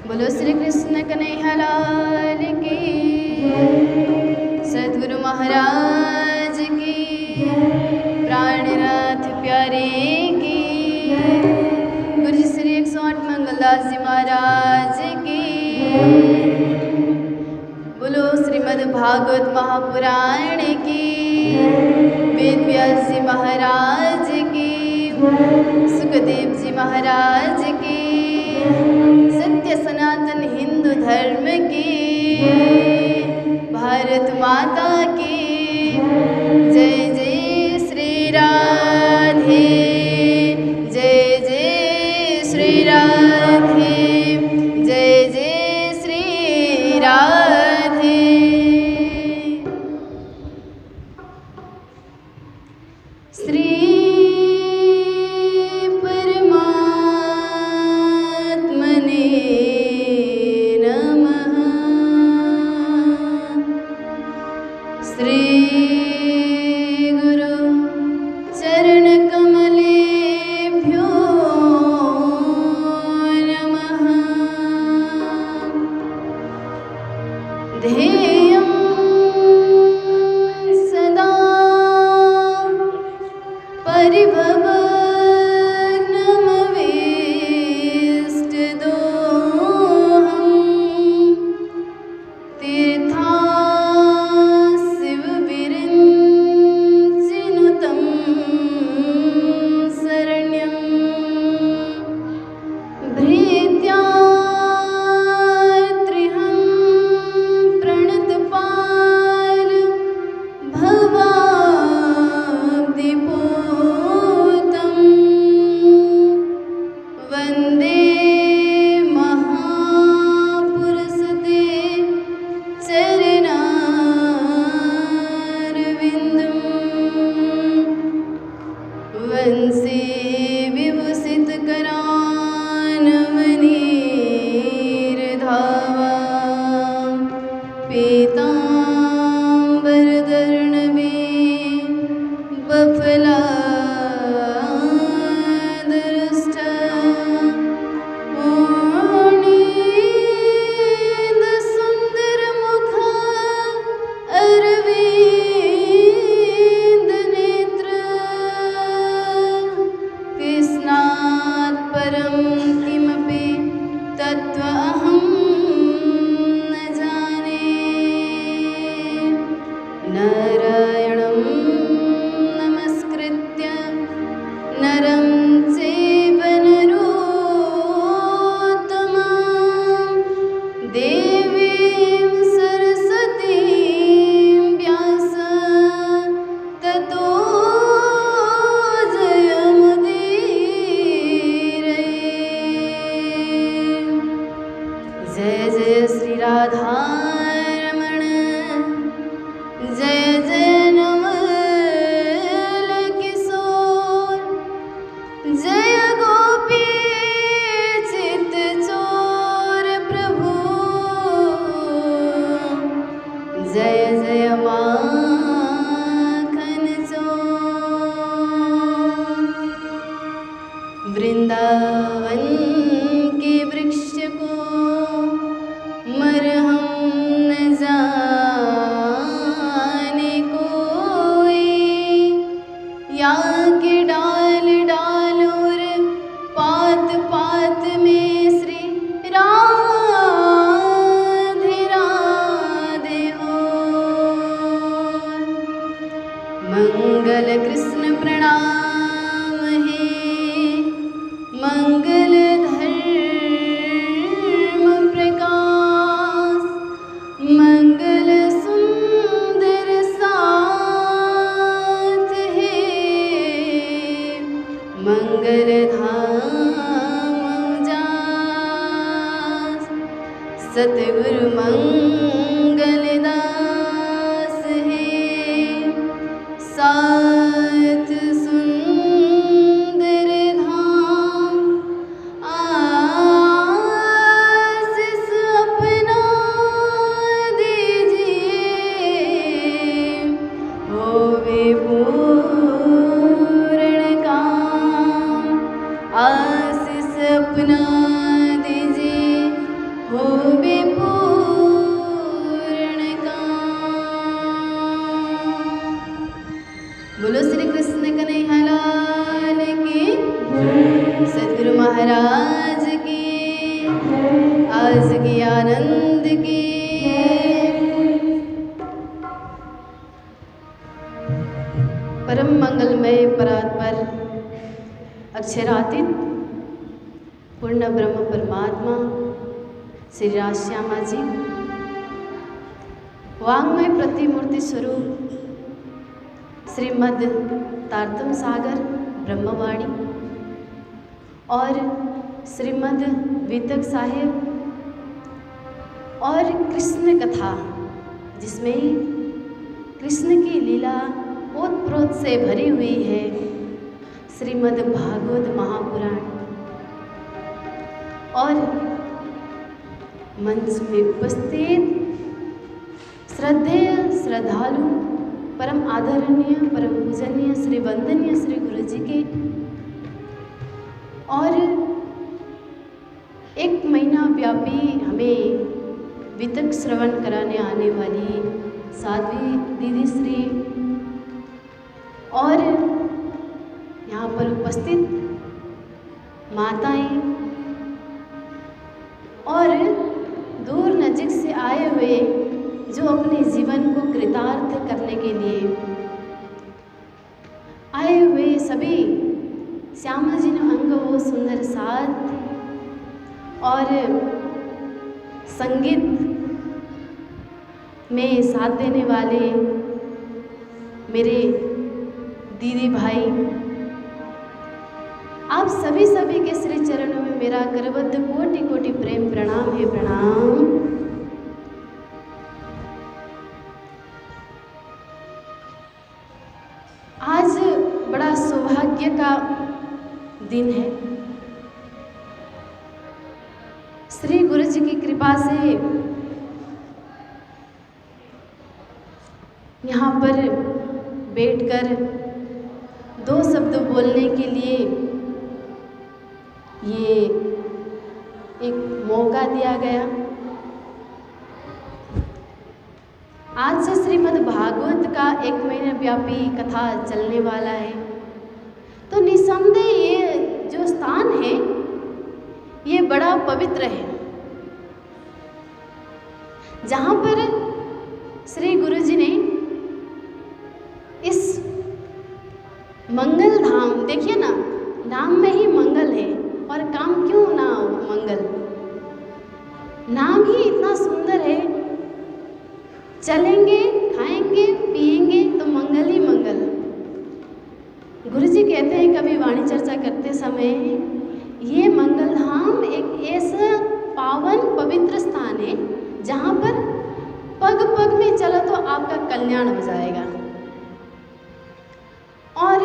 बोलो श्री कृष्ण कन्हैया लाल की, सद्गुरु महाराज की, प्राणनाथ प्यारे की, गुरु जी श्री 108 मंगलदास जी महाराज की। बोलो श्रीमद् भागवत महापुराण की, वेद व्यास जी महाराज की, सुखदेव जी महाराज की, सत्य सनातन हिंदू धर्म की, भारत माता की जय। जय श्री राधे, जय जय श्री राधे, जय जय श्री राधे। श्री सतगुरु मंगलदास है, साथ सुंदर धाम आशीष अपना दीजिए, होवे पूर्ण काम आशीष अपना दीजिए, महाराज की, आज की आनंद की। परम मंगलमय परात्पर अक्षरातीत पूर्ण ब्रह्म परमात्मा श्री राजश्यामा जी, वांग्मय प्रतिमूर्ति स्वरूप श्रीमद् तारतम सागर ब्रह्मवाणी और श्रीमद् वितक साहिब और कृष्ण कथा, जिसमें कृष्ण की लीला ओतप्रोत से भरी हुई है, श्रीमद् भागवत महापुराण। और मंच में उपस्थित श्रद्धेय श्रद्धालु, परम आदरणीय, परम पूजनीय, श्री वंदनीय श्री गुरु जी के, और एक महीना व्यापी हमें वितक श्रवण कराने आने वाली साध्वी दीदी श्री, और यहाँ पर उपस्थित माताएं और दूर नजीक से आए हुए जो अपने जीवन को कृतार्थ करने के लिए आए हुए सभी, श्यामा जी ने अंग वो सुंदर साथ और संगीत में साथ देने वाले मेरे दीदी भाई, आप सभी के श्री चरणों में मेरा करबद्ध कोटि कोटि प्रेम प्रणाम है, प्रणाम। आज बड़ा सौभाग्य का दिन है। श्री गुरु जी की कृपा से यहाँ पर बैठकर दो शब्द बोलने के लिए ये एक मौका दिया गया। आज से श्रीमद् भागवत का 1 महीने व्यापी कथा चलने वाला है, तो निसंदेह ये जो स्थान है ये बड़ा पवित्र है, जहाँ पर श्री गुरु जी ने इस मंगल धाम, देखिए ना, नाम में ही मंगल है, और काम क्यों ना हो मंगल, नाम ही इतना सुंदर है। चलेंगे, खाएंगे, पिएंगे तो मंगल ही मंगल। गुरु जी कहते हैं कभी वाणी चर्चा करते समय, ये मंगल धाम एक ऐसा पावन पवित्र स्थान है जहाँ पर पग पग में चलो तो आपका कल्याण हो जाएगा, और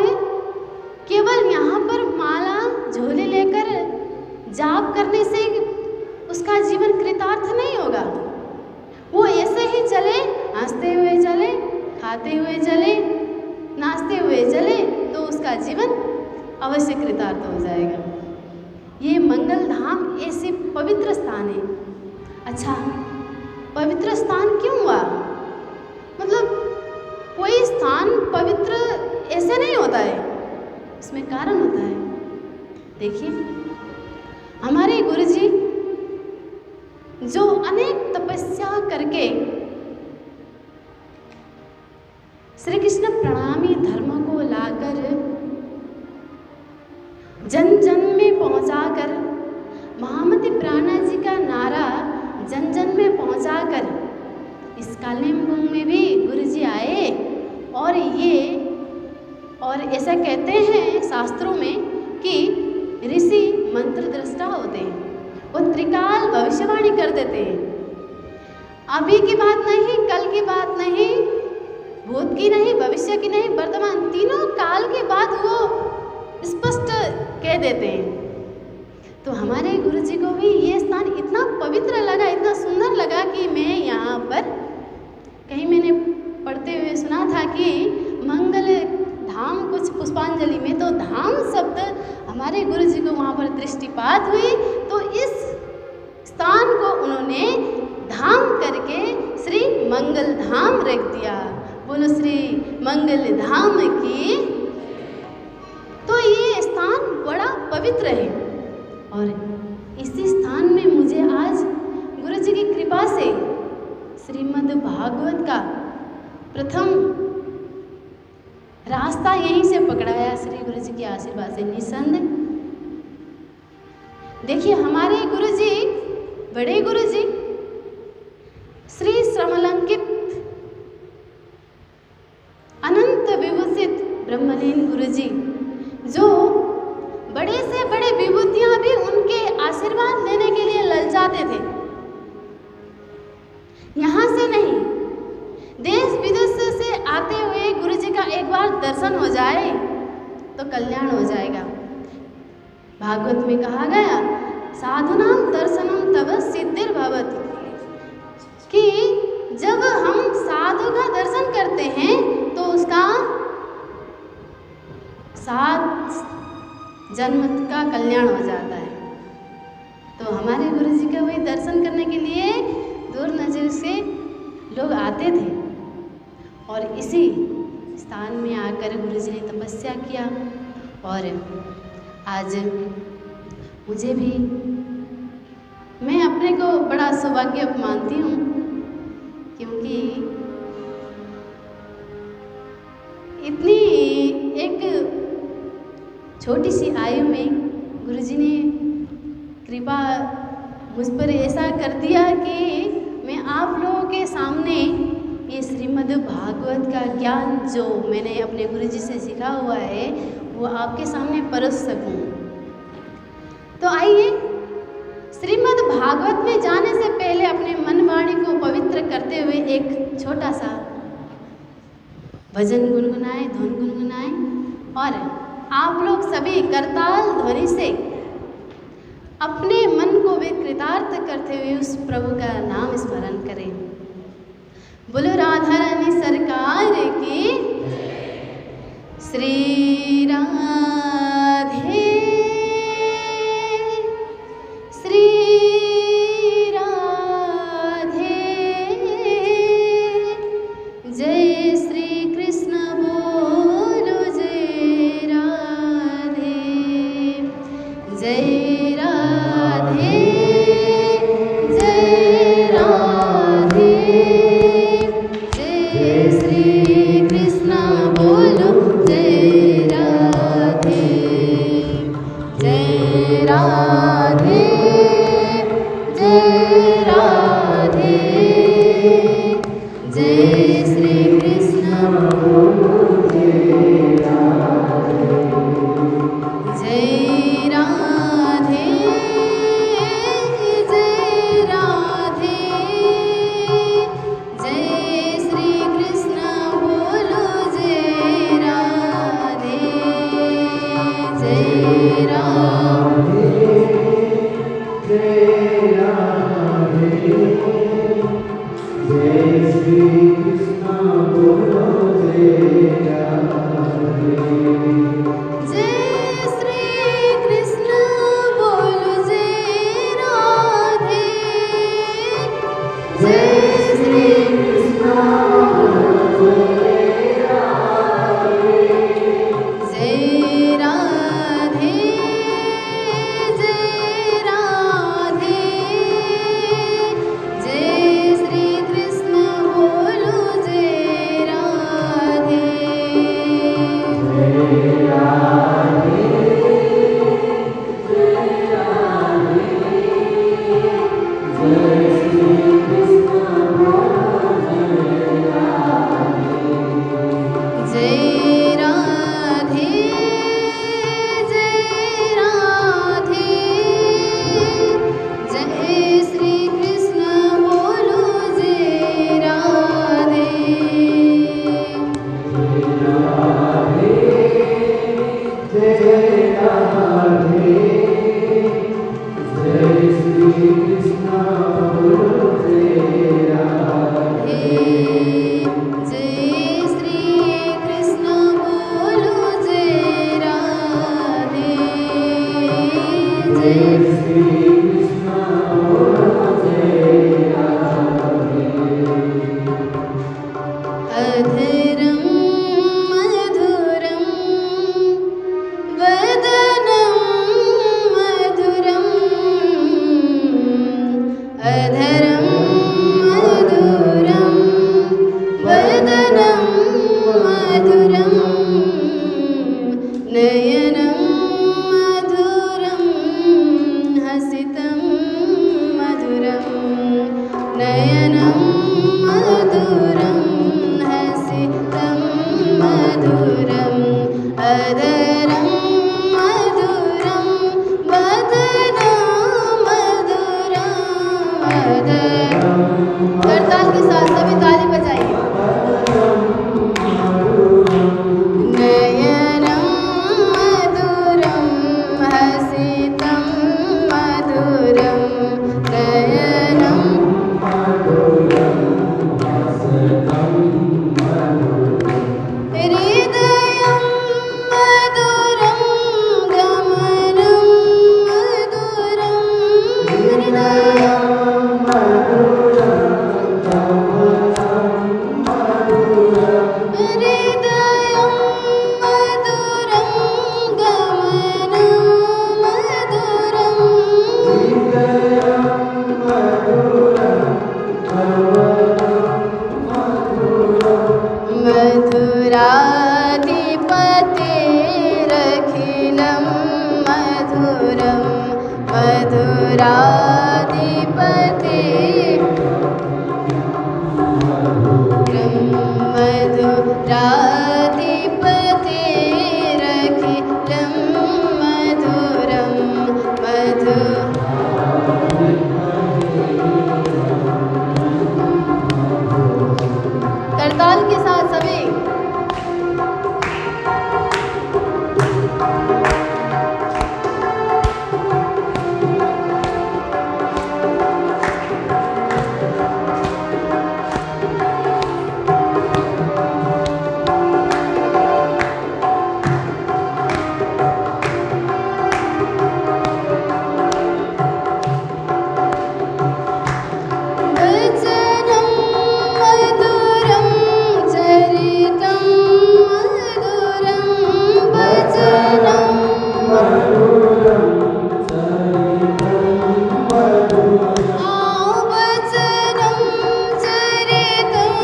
केवल यहाँ पर माला झोले लेकर जाप करने से उसका जीवन कृतार्थ नहीं होगा। वो ऐसे ही चले, हंसते हुए चले, खाते हुए चले, नाचते हुए चले, तो उसका जीवन अवश्य कृतार्थ हो जाएगा। ये मंगल धाम ऐसे पवित्र स्थान है। अच्छा, पवित्र स्थान क्यों हुआ? मतलब कोई स्थान पवित्र ऐसे नहीं होता है, इसमें कारण होता है। देखिए, हमारे गुरु जी जो अनेक तपस्या करके श्री कृष्ण प्रणामी धर्म को लाकर जन जन में पहुंचाकर, महामती प्राणा जी का नारा जन जन में पहुंचाकर, इस कालिम्पोंग में भी गुरु जी आए, और ऐसा कहते हैं शास्त्रों में कि ऋषि मंत्र दृष्टा होते हैं, वो त्रिकाल भविष्यवाणी कर देते हैं। अभी की बात नहीं, कल की बात नहीं, भूत की नहीं, भविष्य की नहीं, वर्तमान, तीनों काल की बात वो स्पष्ट कह देते हैं। तो हमारे गुरु जी को भी ये स्थान इतना पवित्र लगा, इतना सुंदर लगा कि मैं यहाँ पर, कहीं मैंने पढ़ते हुए सुना था कि मंगल धाम कुछ पुष्पांजलि में, तो धाम शब्द हमारे गुरु जी को वहाँ पर दृष्टिपात हुई, तो इस स्थान को उन्होंने धाम करके श्री मंगल धाम रख दिया। बोलो श्री मंगल धाम की। तो ये स्थान बड़ा पवित्र है। भागवत का प्रथम रास्ता यहीं से पकड़ाया श्री गुरु जी के आशीर्वाद से निसंदेह। देखिए हमारे गुरु जी, बड़े गुरु जी श्री श्रमलंकित अनंत विभूषित ब्रह्मलीन गुरु जी, जो बड़े से बड़े विभूतियां भी उनके आशीर्वाद लेने के लिए ललचाते थे। यहाँ से नहीं, देश विदेश से आते हुए गुरु जी का एक बार दर्शन हो जाए तो कल्याण हो जाएगा। भागवत में कहा गया साधुनाम दर्शनम तव सिद्धिर भवति, कि जब हम साधु का दर्शन करते हैं तो उसका 7 जन्म का कल्याण हो जाता है। तो हमारे गुरु जी का वही दर्शन करने के लिए दूर नजर से लोग आते थे और इसी स्थान में आकर गुरु जी ने तपस्या किया। और आज मुझे भी, मैं अपने को बड़ा सौभाग्य मानती हूँ, क्योंकि इतनी एक छोटी सी आयु में गुरु जी ने कृपा मुझ पर ऐसा कर दिया कि मैं आप लोगों के सामने ये श्रीमद् भागवत का ज्ञान जो मैंने अपने गुरु जी से सीखा हुआ है वो आपके सामने परस सकूं। तो आइए श्रीमद् भागवत में जाने से पहले अपने मन वाणी को पवित्र करते हुए एक छोटा सा भजन गुनगुनाएं, धुन गुनगुनाएं और आप लोग सभी करताल ध्वनि से अपने मन को भी कृतार्थ करते हुए उस प्रभु का नाम स्मरण करें। बोलो राधा रानी सरकार की, श्री राधे श्री राधे, जय श्री कृष्ण बोलो जय राधे, जय राधे जय राधे, जय श्री कृष्ण बोलो जय राधे, जय राधे जय राधे, जय श्री कृष्ण बोलो जय राधे, जय राधे जय राधे, जय श्री कृष्ण बोलो जय राधे, जय राधे जय राधे, जय श्री कृष्ण बोलो जय राधे, जय श्री कृष्ण बोलो जय राधे, जय श्री कृष्ण बोलो जय राधे, जय राधे जय राधे, जय श्री कृष्ण बोलो जय राधे, जय राधे जय राधे, जय श्री कृष्ण बोलो जय राधे, जय राधे जय राधे, जय श्री कृष्ण बोलो जय राधे, जय राधे, जय श्री कृष्ण बोलो जय राधे, जय श्री कृष्ण बोलो जय राधे, जय श्री कृष्ण बोलो जय राधे, अधरं मधुरं वदनं मधुरं करताल के साथ सभी ताली बजाइए। नयनं मधुरं हसितं मधुरं नयनं हृदयं मधुरं गमनं मधुरं हृदयं हृदयं मधुरं गमनं मधुरं मधुराधिपतेरखिलं मधुरं मधुराधिपते मधुराधिपतेरखिलं मधुरं मधु करताल के साथ सभी वचनं मधुरं चरितं मधुरं वचनं वचनं चरितं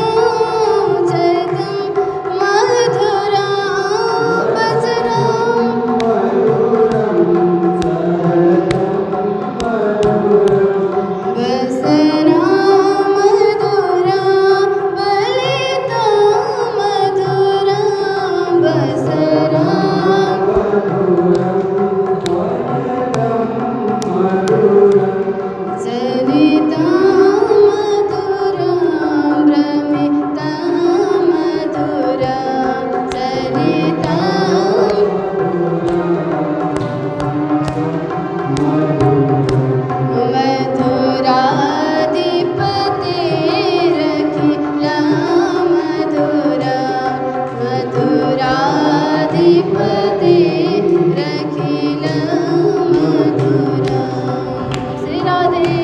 चरितं मधुरा वचनं वसना मधुरा बलिता मधुरा वसना चलिता मधुरा भ्रमिता मधुरा चलिता मधुराधिपतेरखिलं मधुरा मधुराधिपतेरखिलं मधुरा। श्री राधे।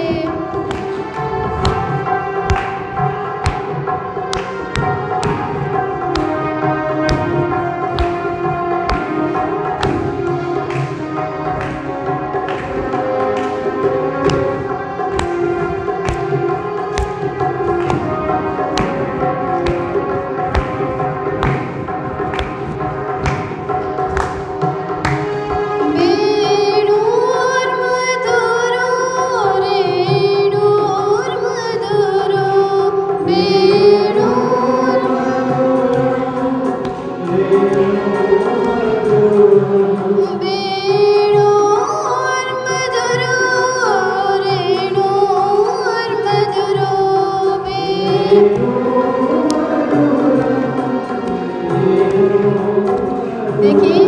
वेणुर्मधुरो रेणुर्मधुरो वेणुर्मधुरो रेणुर्मधुरो देखिए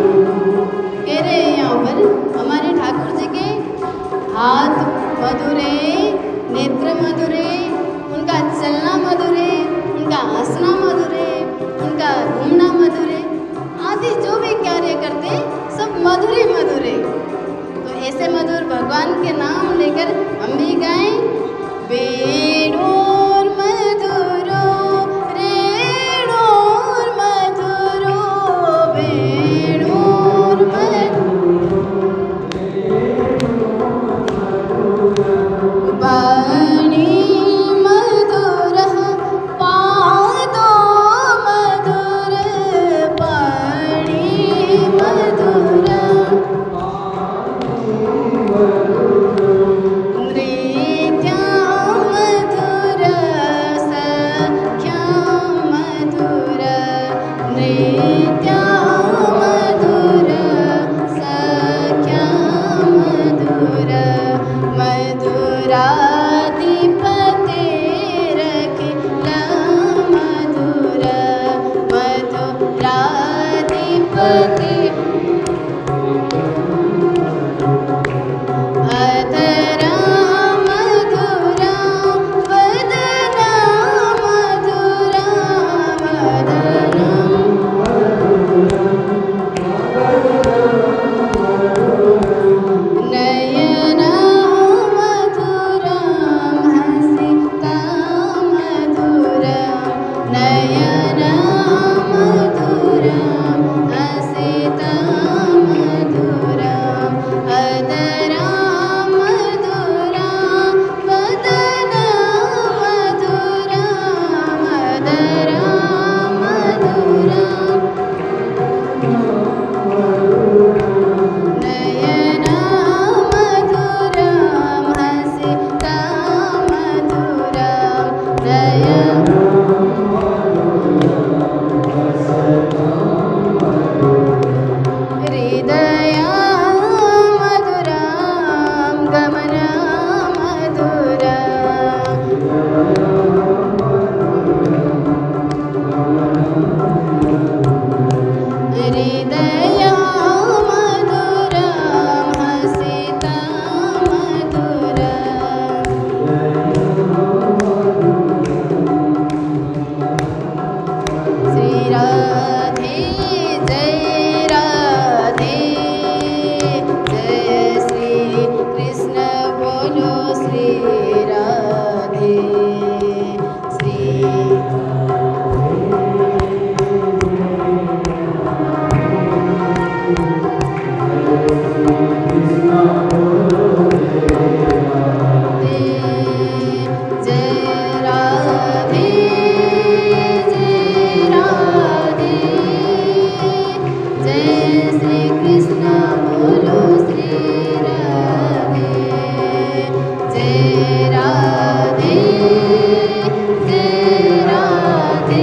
कह रहे हैं यहाँ पर हमारे ठाकुर जी के हाथ मधुर है, नेत्र मधुर है, उनका चलना मधुर है, उनका हंसना मधुर है, उनका घूमना मधुर है, आदि जो भी कार्य करते हैं सब मधुर ही मधुर है। तो ऐसे मधुर भगवान के नाम लेकर हम भी गाएं। वेणुर्मधुरो रेणुर्मधुरो वेणुर्मधुरो वाणी मधुरः पादो मधुर वाणी मधुरा बोलो श्री राधे श्री जय राधे जय राधे जय श्री कृष्ण बोलो श्री राधे जय राधे जय राधे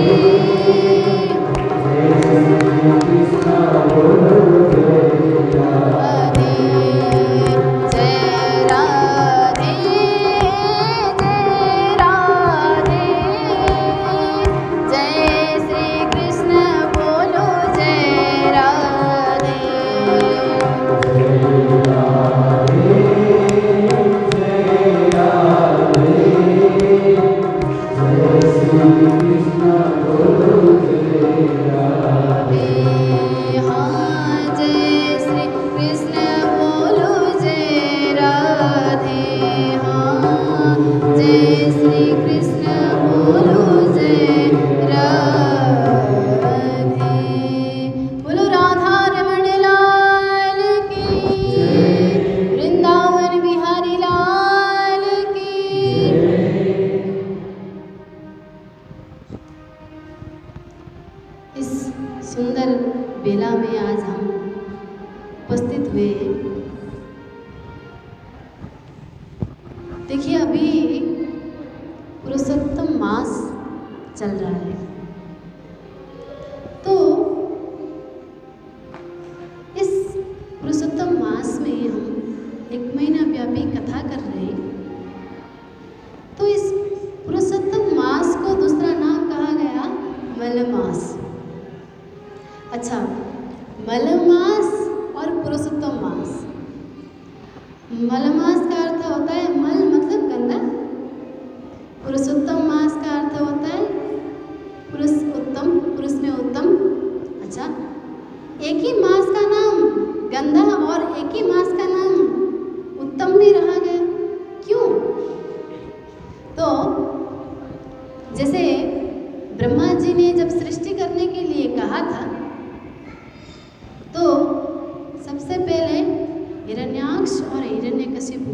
जय राधे जय राधे जय श्री कृष्ण बोलो जय राधे हाँ जय श्री कृष्ण बोलो जय राधे हाँ जय श्री कृष्ण बोलो जय राधे बोलो राधा रमण लाल की वृंदावन बिहारी लाल की इस सुंदर बेला में आज हम उपस्थित हुए हैं। देखिए अभी पुरुषोत्तम मास चल रहा है, तो इस पुरुषोत्तम मास में हम 1 महीना व्यापी कथा कर रहे हैं। तो इस पुरुषोत्तम मास को दूसरा नाम कहा गया मलमास। अच्छा, मलमास और पुरुषोत्तम मास। मलमास का अर्थ होता है मल मतलब गंदा, पुरुषोत्तम मास का अर्थ होता है पुरुष उत्तम, पुरुष में उत्तम। अच्छा, एक ही मास का नाम गंदा और एक ही मास का नाम उत्तम नहीं रहा गया, क्यों? तो जैसे ब्रह्मा जी ने जब सृष्टि करने के लिए कहा था, तो सबसे पहले हिरण्याक्ष और हिरण्यकशिपु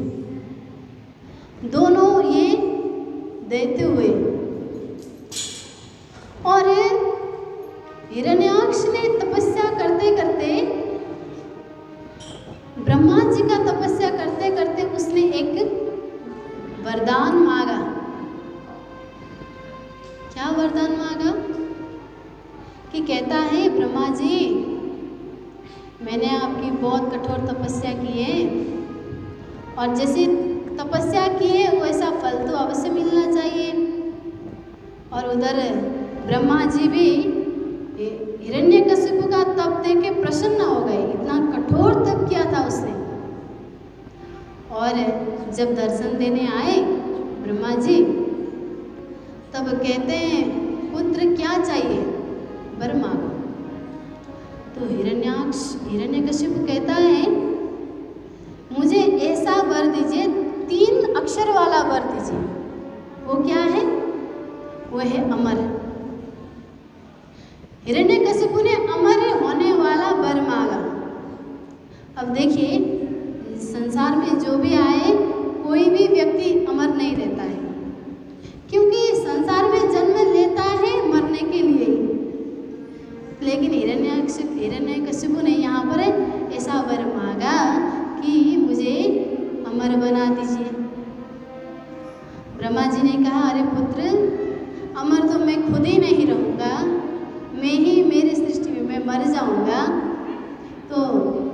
दोनों ये दैत्य हुए, और हिरण्याक्ष ने तपस्या करते करते, ब्रह्मा जी का तपस्या करते करते उसने एक वरदान मांगा। क्या वरदान मांगा? कि कहता है ब्रह्मा जी, मैंने आपकी बहुत कठोर तपस्या की है, और जैसे तपस्या की है वैसा फल तो अवश्य मिलना चाहिए। और उधर ब्रह्मा जी भी हिरण्यकशिपु का तप देख के प्रसन्न हो गए, इतना कठोर तप किया था उसने। और जब दर्शन देने आए ब्रह्मा जी, तब कहते हैं पुत्र क्या चाहिए, वर मांगो। तो हिरण्यकशिपु कहता है मुझे ऐसा वर दीजिए, 3 अक्षर वाला वर दीजिए। वो क्या है? वो है अमर। हिरण्यकशिपु ने अमर होने वाला वर मांगा। अब देखिए, संसार में जो भी आए, कोई भी व्यक्ति अमर नहीं रहता है, क्योंकि संसार में जन्म लेता है मरने के लिए ही। लेकिन हिरण्यकशिपु ने यहाँ पर ऐसा वर मांगा कि मुझे अमर बना दीजिए। ब्रह्मा जी ने कहा, अरे पुत्र, अमर तो मैं खुद ही नहीं रहूँगा, मैं ही मेरी सृष्टि में मैं मर जाऊँगा, तो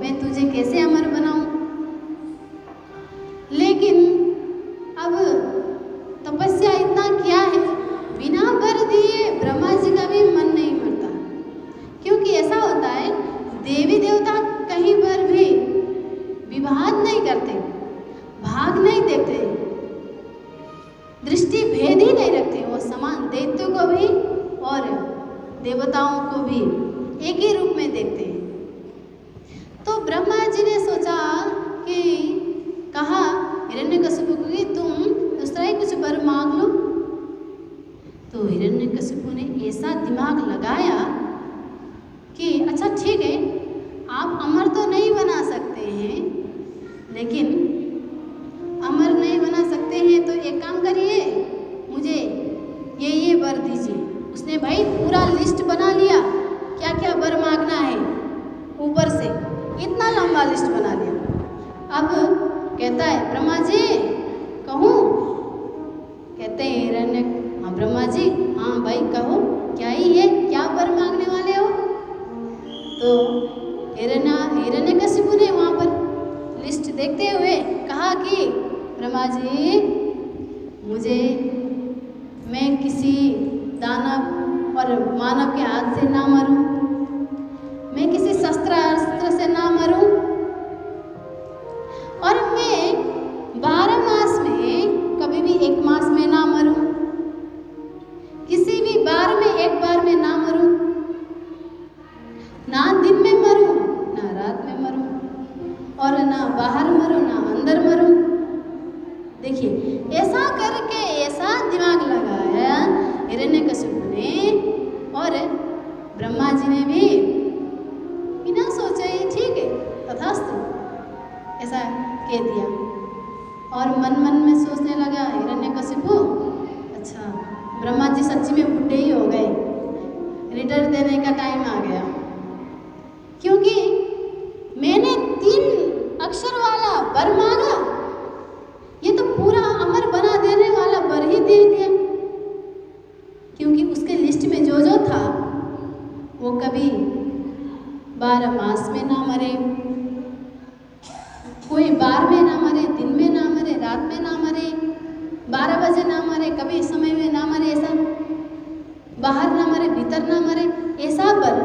मैं तुझे कैसे अमर बनाऊँ? लेकिन अब तपस्या इतना किया है, बिना वर दिए ब्रह्मा जी का भी मन नहीं मरता। क्योंकि ऐसा होता है, देवी देवता कहीं पर भी विवाद नहीं करते, भाग नहीं देखते, दृष्टि भेद ही नहीं रखते। वो समान दैत्यों को भी और देवताओं को भी एक ही रूप में देखते हैं। तो ब्रह्मा जी ने सोचा कि कहा हिरण्यकशिपु तो हिरण्यकशिपु ने ऐसा दिमाग लगाया कि अच्छा ठीक है, आप अमर तो नहीं बना सकते हैं, लेकिन अमर नहीं बना सकते हैं तो एक काम करिए, मुझे ये वर दीजिए। उसने भाई पूरा लिस्ट बना लिया, क्या क्या वर मांगना है, ऊपर से इतना लंबा लिस्ट बना लिया। अब कहता है ब्रह्मा जी कहूँ? कहते हैं हिरण्य, हाँ ब्रह्मा जी, हाँ भाई कहो, क्या ही है, क्या वर मांगने वाले हो? तो हिरण्यकशिपु ने वहाँ पर लिस्ट देखते हुए कहा कि ब्रह्मा जी, मुझे मैं किसी दानव और मानव के हाथ से ना मरूं, मैं किसी शस्त्र से ना मरूं, और मैं 12 मास में कभी भी एक मास में ना मरूं, किसी भी बार में एक बार में ना मरूं, ना दिन में मरूं ना रात में मरूं, और ना बाहर मरूं ना अंदर मरूं। देखिए ऐसा करके ऐसा दिमाग लगाया हिरण्यकशिपु ने, और ब्रह्मा जी ने भी बिना सोचे ही ठीक है तथास्तु ऐसा कह दिया। और मन मन में सोचने लगा हिरण्यकशिपु, अच्छा ब्रह्मा जी सच्ची में बुढ़े ही हो गए, रिटर्न देने का टाइम आ गया, क्योंकि मैंने 3 अक्षर वाला वर मांगा, ये तो पूरा अमर बना देने वाला वर ही दे दिया। क्योंकि उसके लिस्ट में जो जो था वो कभी 12 मास में ना मरे, कोई बार में ना मरे, दिन में ना मरे, रात में ना मरे, 12 बजे ना मरे, कभी समय में ना मरे, ऐसा बाहर ना मरे भीतर ना मरे, ऐसा वर,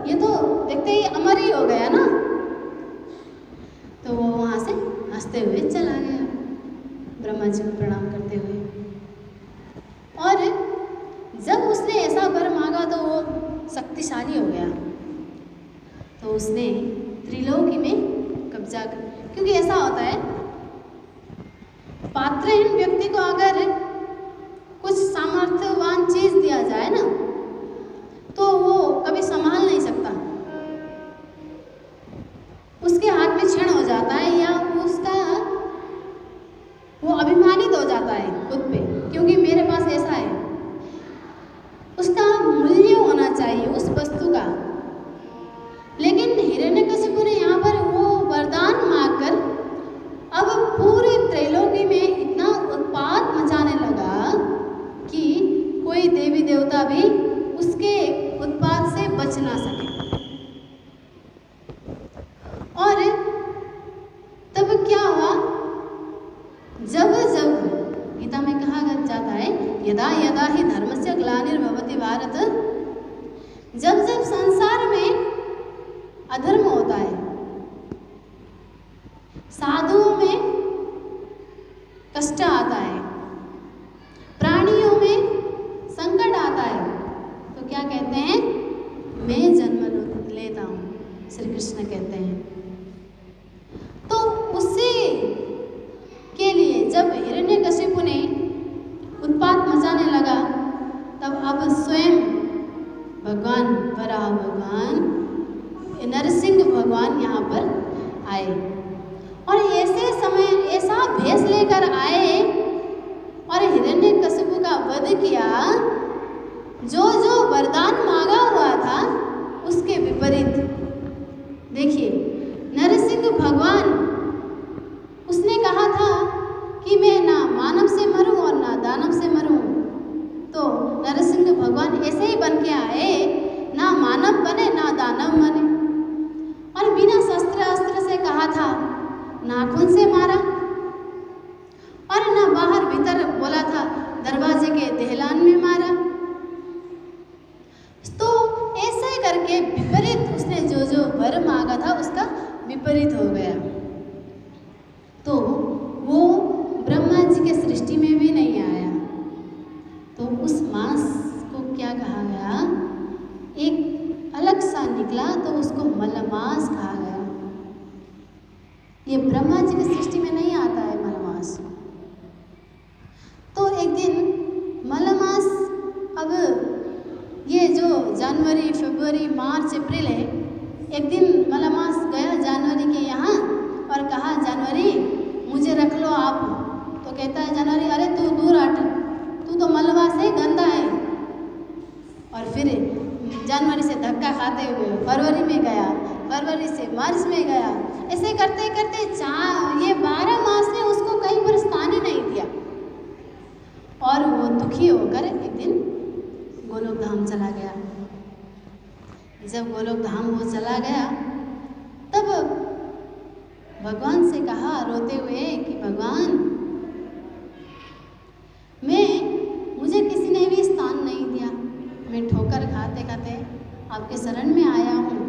ये तो देखते ही अमर ही हो गया ना। तो वो वहाँ से हंसते हुए चला गया ब्रह्मा जी को प्रणाम करते हुए। और जब उसने ऐसा वर मांगा तो वो शक्तिशाली हो गया, तो उसने त्रिलोकी में कब्जा कर, क्योंकि ऐसा होता है पात्रहीन व्यक्ति को अगर कुछ सामर्थ्यवान चीज दिया जाए ना तो वो कभी संभाल नहीं सकता, उसके हाथ में क्षण हो जाता है, या उसका वो अभिमानित हो जाता है खुद पे, क्योंकि मेरे पास ऐसा है, उसका मूल्य होना चाहिए उस वस्तु का। लेकिन हिरण्यकशिपु ने यहाँ पर वो वरदान मांगकर अब पूरी त्रैलोकी में इतना उत्पात मचाने लगा कि कोई देवी देवता भी उसके उत्पात से बच ना सके। और तब क्या हुआ, जब जब गीता में कहा जाता है यदा यदा ही धर्मस्य ग्लानिर्भवति भारत, जब जब संसार में अधर्म होता है, साधुओं में कष्ट आता है, प्राणियों में संकट आता है, तो क्या कहते हैं, मैं जन्म लेता हूँ, श्री कृष्ण कहते हैं। तो उसी के लिए जब हिरण्यकशिपु ने उत्पात मचाने लगा, तब अब स्वयं भगवान वराह भगवान नरसिंह भगवान यहाँ पर आए, और ऐसे समय ऐसा भेष लेकर आए और हिरण्यकशिपु का वध किया, जो जो वरदान मांगा हुआ था उसके विपरीत। देखिए नरसिंह भगवान, उसने कहा था कि मैं ना मानव से मरूं और ना दानव से मरूं, तो नरसिंह भगवान ऐसे ही बन के आए, ना मानव बने ना दानव बने, और बिना शस्त्र अस्त्र से कहा था, नाखून से मारा, और ना बाहर भीतर बोला था, दरवाजे के दहलान में मारा। तो ऐसे करके विपरीत उसने जो जो वर मांगा था उसका विपरीत हो गया। तो वो ब्रह्मा जी के सृष्टि में भी नहीं आया, तो उस मांस को क्या कहा गया, एक अलग सा निकला तो उसको मलमास कहा गया। ये ब्रह्मा जी की सृष्टि में नहीं आता है मलमास। तो एक दिन मलमास अब है जानवर, अरे तू दूर हट, तू तो मलबा से गंदा है। और फिर जनवरी से धक्का खाते हुए फरवरी में गया, फरवरी से मार्च में गया। ऐसे करते करते ये 12 मास ने उसको कहीं पर स्थान ही नहीं दिया। और वो दुखी होकर एक दिन गोलोक धाम चला गया। जब गोलोक धाम वो चला गया तब भगवान से कहा रोते हुए कि भगवान, मुझे किसी ने भी स्थान नहीं दिया, मैं ठोकर खाते खाते आपके शरण में आया हूँ,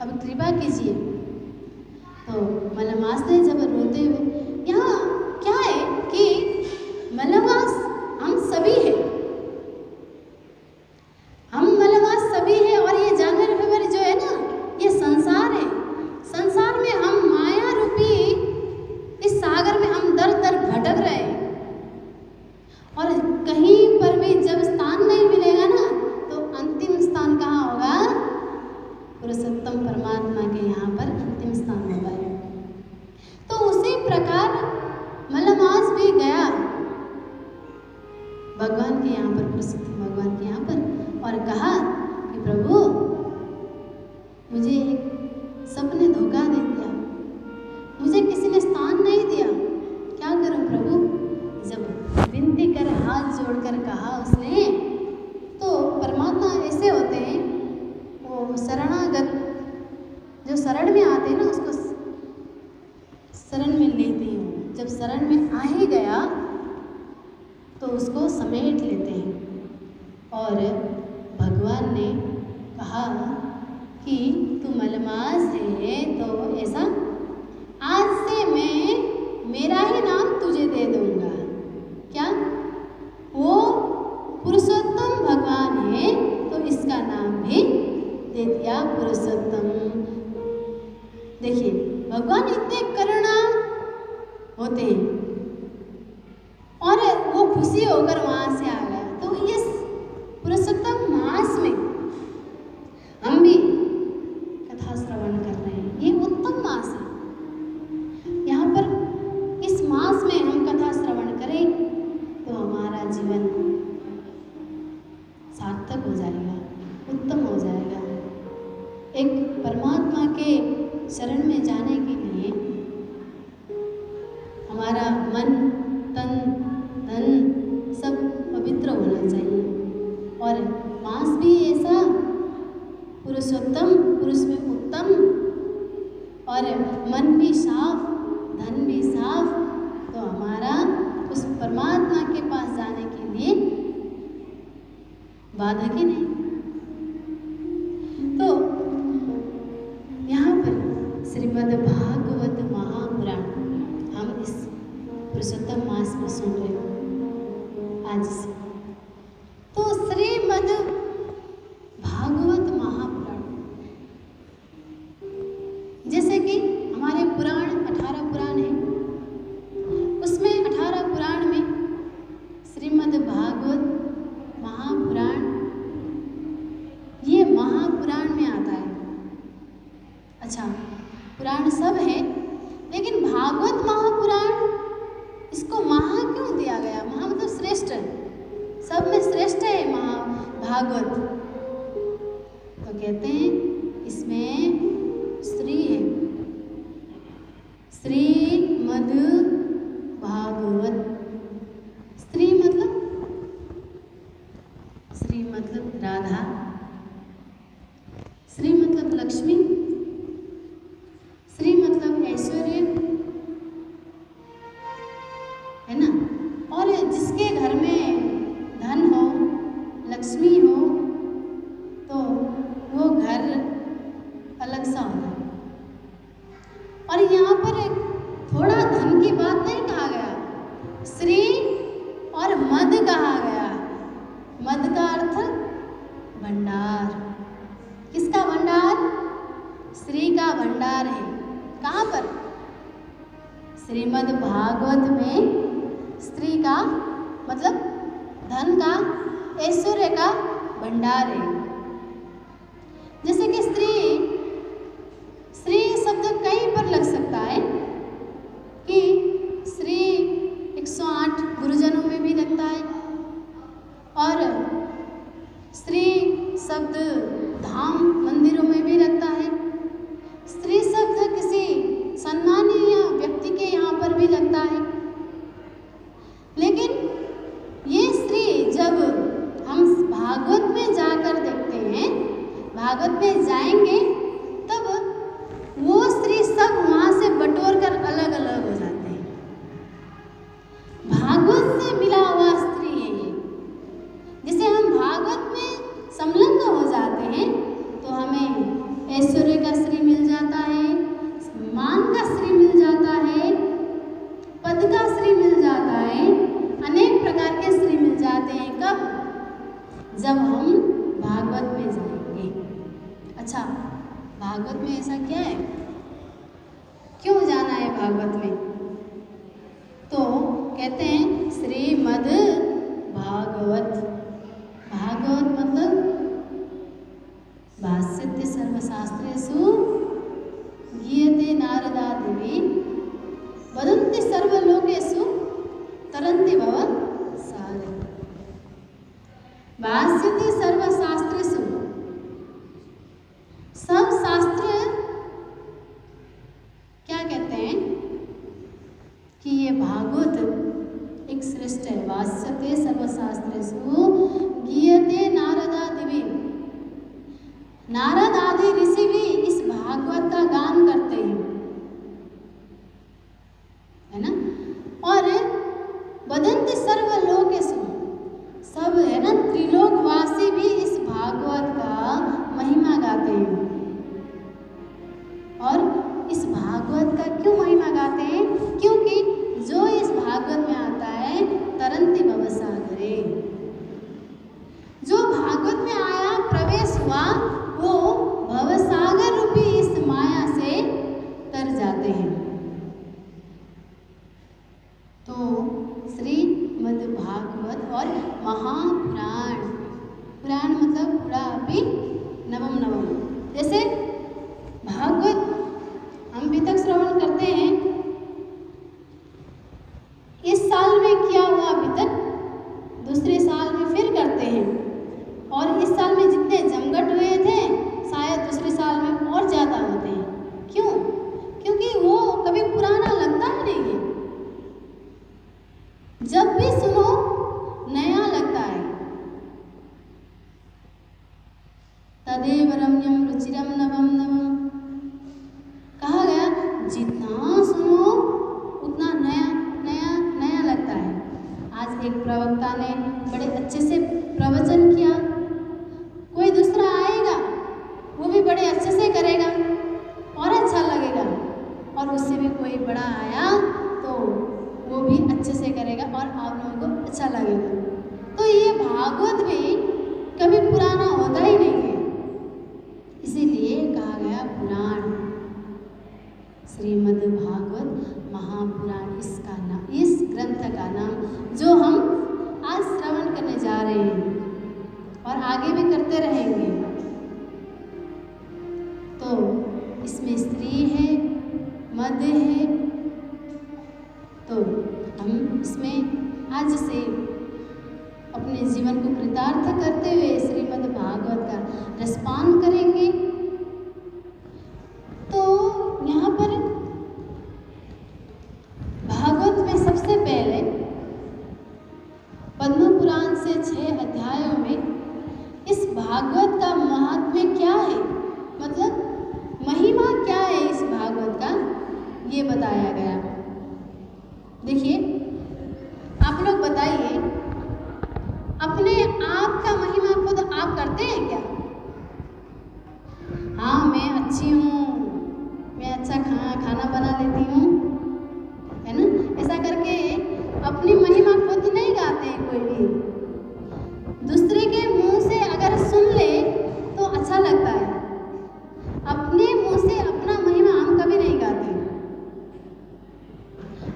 अब कृपा कीजिए। तो मलमास ने जब रोते हुए, यहाँ क्या है कि मलमास हम सभी हैं, हम मलमास सभी हैं। और ये जानवर फेवर जो है ना, ये संसार है। संसार में हम माया रूपी इस सागर में हम दर दर भटक रहे हैं। और कहीं पर भी जब स्थान नहीं मिलेगा ना, तो अंतिम स्थान कहाँ होगा? पुरुषोत्तम परमात्मा के यहाँ पर अंतिम स्थान होगा। तो उसी प्रकार मलमास भी गया भगवान के यहाँ पर, पुरुषोत्तम भगवान के यहाँ पर, और कहा कि प्रभु, मुझे एक सपने धोखा दे दिया, मुझे किसी ने स्थान नहीं दिया, क्या करूं प्रभु? जब विनती कर हाथ जोड़कर कहा उसने, तो परमात्मा ऐसे होते हैं, वो शरणागत जो शरण में आते हैं ना, उसको शरण में लेते हैं। जब शरण में आ ही गया तो उसको समेट लेते हैं। और भगवान ने कहा कि तू मलमास है, तो ऐसा आज से मैं मेरा ही नाम तुझे दे दूंगा। क्या? वो पुरुषोत्तम भगवान है, तो इसका नाम भी दे दिया पुरुषोत्तम। देखिए, भगवान इतने करुणा होते हैं और वो खुशी होकर वहाँ से आ गया। तो इस पुरुषोत्तम मास में हम भी कथा श्रवण कर रहे हैं। ये उत्तम मास है। यहाँ पर इस मास में हम कथा श्रवण करें तो हमारा जीवन सार्थक हो जाएगा, उत्तम हो जाएगा। एक परमात्मा के शरण में जाने के लिए हमारा मन, तन, धन सब पवित्र होना चाहिए। और मास भी ऐसा पुरुषोत्तम, पुरुष में उत्तम, और मन भी साफ, धन भी साफ, तो हमारा उस परमात्मा के पास जाने के लिए बाधक ही नहीं। तो यहाँ पर श्रीमद् भागवत महापुराण हम इस पुरुषोत्तम मास में सुन रहे हो आज से। तो श्रीमद् भागवत महापुराण, जैसे कि हमारे पुराण 18 पुराण हैं, उसमें 18 पुराण में श्रीमद् भागवत महापुराण, ये महापुराण में आता है। अच्छा, पुराण सब है, लेकिन भागवत महापुराण, इसको महा क्यों दिया गया? महा मतलब श्रेष्ठ, सब में श्रेष्ठ है भागवत। तो कहते हैं इसमें श्री है, श्रीमद् भागवत। श्री मतलब राधा, श्री मतलब लक्ष्मी, श्री मतलब ऐश्वर्य, है ना। और जिसके घर में धन हो, लक्ष्मी हो, तो वो घर अलग सा होता है। और यहाँ पर थोड़ा धन की बात नहीं कहा गया, श्री और मद कहा गया। मद का अर्थ भंडार। किसका भंडार? श्री का भंडार है। कहाँ पर? श्रीमद् भागवत में स्त्री का मतलब धन का, ऐश्वर्य का भंडार है। जैसे कि स्त्री शब्द कहीं पर लग सकता है कि स्त्री एक भागवत में जाएंगे तब वो स्त्री सब वहाँ से बटोर कर अलग अलग हो जाते हैं। भागवत से मिला हुआ स्त्री है ये। जैसे हम भागवत में संलग्न हो जाते हैं तो हमें ऐश्वर्य का श्री मिल जाता है, मान का श्री मिल जाता है, पद का श्री मिल जाता है, अनेक प्रकार के श्री मिल जाते हैं। कब? जब हम भागवत में जाएंगे। अच्छा, भागवत में ऐसा क्या है? क्यों जाना है भागवत में? तो कहते हैं श्रीमद् भागवत। भागवत मतलब भाष्यते सर्वशास्त्रेषु गीयते नारदादिभिः वदन्ति सर्वलोकेषु तरन्ति भव सागरे। भाष्यते सर्वशास्त्रेषु, सब शास्त्र क्या कहते हैं कि ये भागवत एक श्रेष्ठ है। भाष्यते सर्वशास्त्रेषु गीयते नारदादिभिः, नारद आदि ऋषि भी इस भागवत का गान करते हैं, है ना। और वदन्ति सर्वलोकेषु, सब है ना त्रिलोकवासी भी इस भागवत का महिमा गाते हैं। और इस भागवत का क्यों महिमा गाते हैं? क्योंकि जो इस भागवत में आता है तरन्ति भव सागरे, जो भागवत में आया प्रवेश हुआ वो भवसागर रूपी इस माया से तर जाते हैं। तो श्रीमद् भागवत और महापुराण, पुराण मतलब पुरा अपि नवम नवम। जैसे भागवत हम भी तक श्रवण करते हैं, इस साल में किया हुआ अभी तक दूसरे साल में फिर करते हैं। और इस साल में जितने जमघट हुए थे शायद दूसरे साल में और ज़्यादा होते हैं। क्यों? क्योंकि वो कभी पुराना लगता ही नहीं है। जब भी सुनो नया लगता है। तदेव रम्यम रुचिरम नवम नवम कहा गया, जितना सुनो उतना नया नया नया लगता है। आज एक प्रवक्ता ने बड़े अच्छे से प्रवचन किया, कोई दूसरा आएगा वो भी बड़े अच्छे से करेगा और अच्छा लगेगा, और उससे भी कोई बड़ा आया तो वो भी अच्छे से करेगा और आप लोगों को अच्छा लगेगा। तो ये भागवत भी कभी पुराना होता ही नहीं है, इसीलिए कहा गया पुराण। श्रीमद् भागवत महापुराण इसका नाम, इस ग्रंथ का नाम जो हम आज श्रवण करने जा रहे हैं और आगे भी करते रहेंगे। तो इसमें स्त्री है, मद है, तो हम इसमें आज से अपने जीवन को कृतार्थ करते हुए श्रीमद् भागवत का रसपान करेंगे। तो यहाँ पर भागवत में सबसे पहले पद्म पुराण से 6 अध्यायों में इस भागवत का महात्म्य क्या है, मतलब महिमा क्या है इस भागवत का, ये बताया गया। देखिए, आप लोग बताइए, अपने आप का महिमा खुद आप करते हैं क्या? हाँ, मैं अच्छी हूँ, मैं अच्छा खाना बना लेती हूँ, है ना। ऐसा करके अपनी महिमा खुद नहीं गाते हैं कोई भी। दूसरे के मुंह से अगर सुन ले तो अच्छा लगता है, अपने मुंह से अपना महिमा हम कभी नहीं गाते।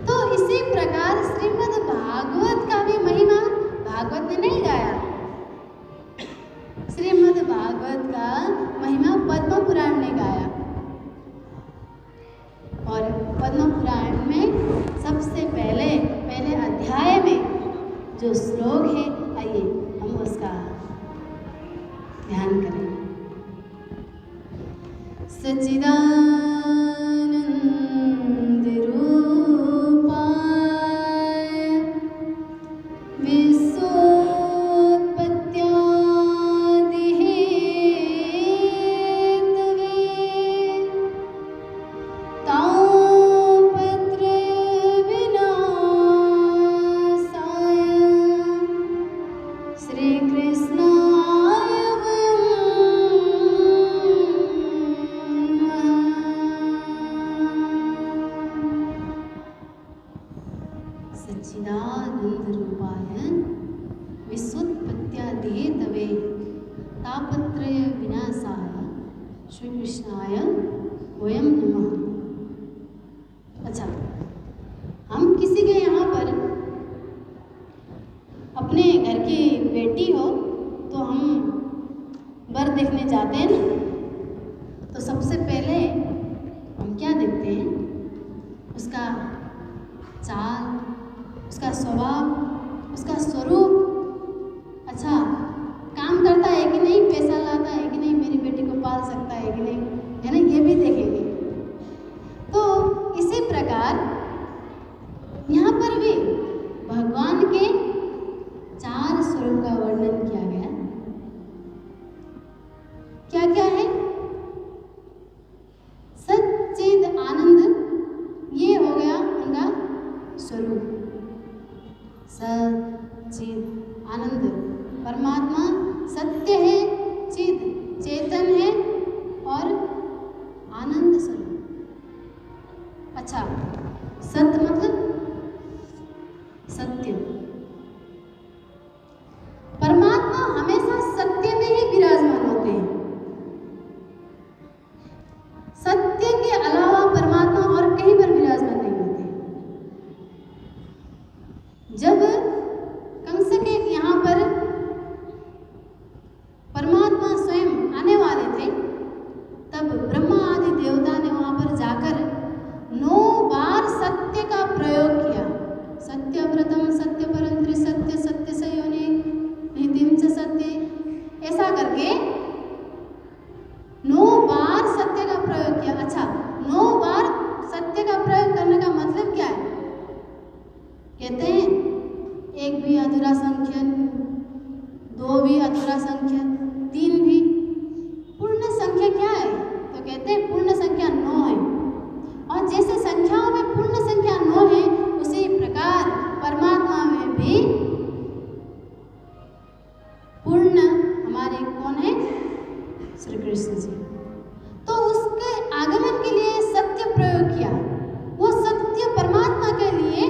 तो इसी प्रकार श्रीमद् भागवत का भी महिमा भागवत ने नहीं गाया। श्रीमद् भागवत का महिमा पद्म पुराण ने गाया। और पद्म पुराण में सबसे पहले अध्याय में जो श्लोक है, आइए हम उसका ध्यान करें। सच्चिदानंद विश्वोत्पत्त्यादिः चिदानंदरूपाय विश्वोत्पत्त्यादिहेतवे तापत्रय विनाशाय श्री कृष्णाय वयं नमः। अच्छा, हम किसी के यहाँ पर अपने घर की बेटी हो तो हम वर देखने जाते हैं ना, तो सबसे पहले हम क्या देखते हैं? उसका चाल, उसका स्वभाव, उसका स्वरूप, अच्छा काम करता है कि नहीं, पैसा लाता है कि नहीं, मेरी बेटी को पाल सकता है कि नहीं, है ना, ये भी देखेंगे। तो इसी प्रकार यहाँ पर भी भगवान के 4 स्वरूप का वर्णन किया गया। क्या क्या है? सच्चिद आनंद, ये हो गया उनका स्वरूप। सच्चिद आनंद, परमात्मा सत्य है, चिद चेतन है और आनंद स्वरूप। अच्छा, सत्य मतलब सत्य, परमात्मा हमेशा सत्य में ही विराजमान होते हैं। सत्य के अलावा परमात्मा और कहीं पर विराजमान नहीं होते। जब कंस के यहाँ पर परमात्मा स्वयं आने वाले थे, तब ब्रह्मा आदि देवता ने वहाँ पर जाकर 9 बार सत्य का प्रयोग किया। सत्यव्रतम सत्य परं त्रिसत्य सत्य सयोनि नितिम च सत्य, ऐसा करके 9 बार सत्य का प्रयोग किया। अच्छा, 9 बार सत्य का प्रयोग करने का मतलब क्या है? कहते हैं 1 भी अधूरा संख्या, 2 भी अधूरा संख्या, 3 भी। पूर्ण संख्या क्या है? तो कहते हैं पूर्ण संख्या 9 है। और जैसे संख्याओं में पूर्ण संख्या 9 है, उसी प्रकार परमात्मा में भी पूर्ण हमारे कौन है? श्री कृष्ण जी। तो उसके आगमन के लिए सत्य प्रयोग किया। वो सत्य परमात्मा के लिए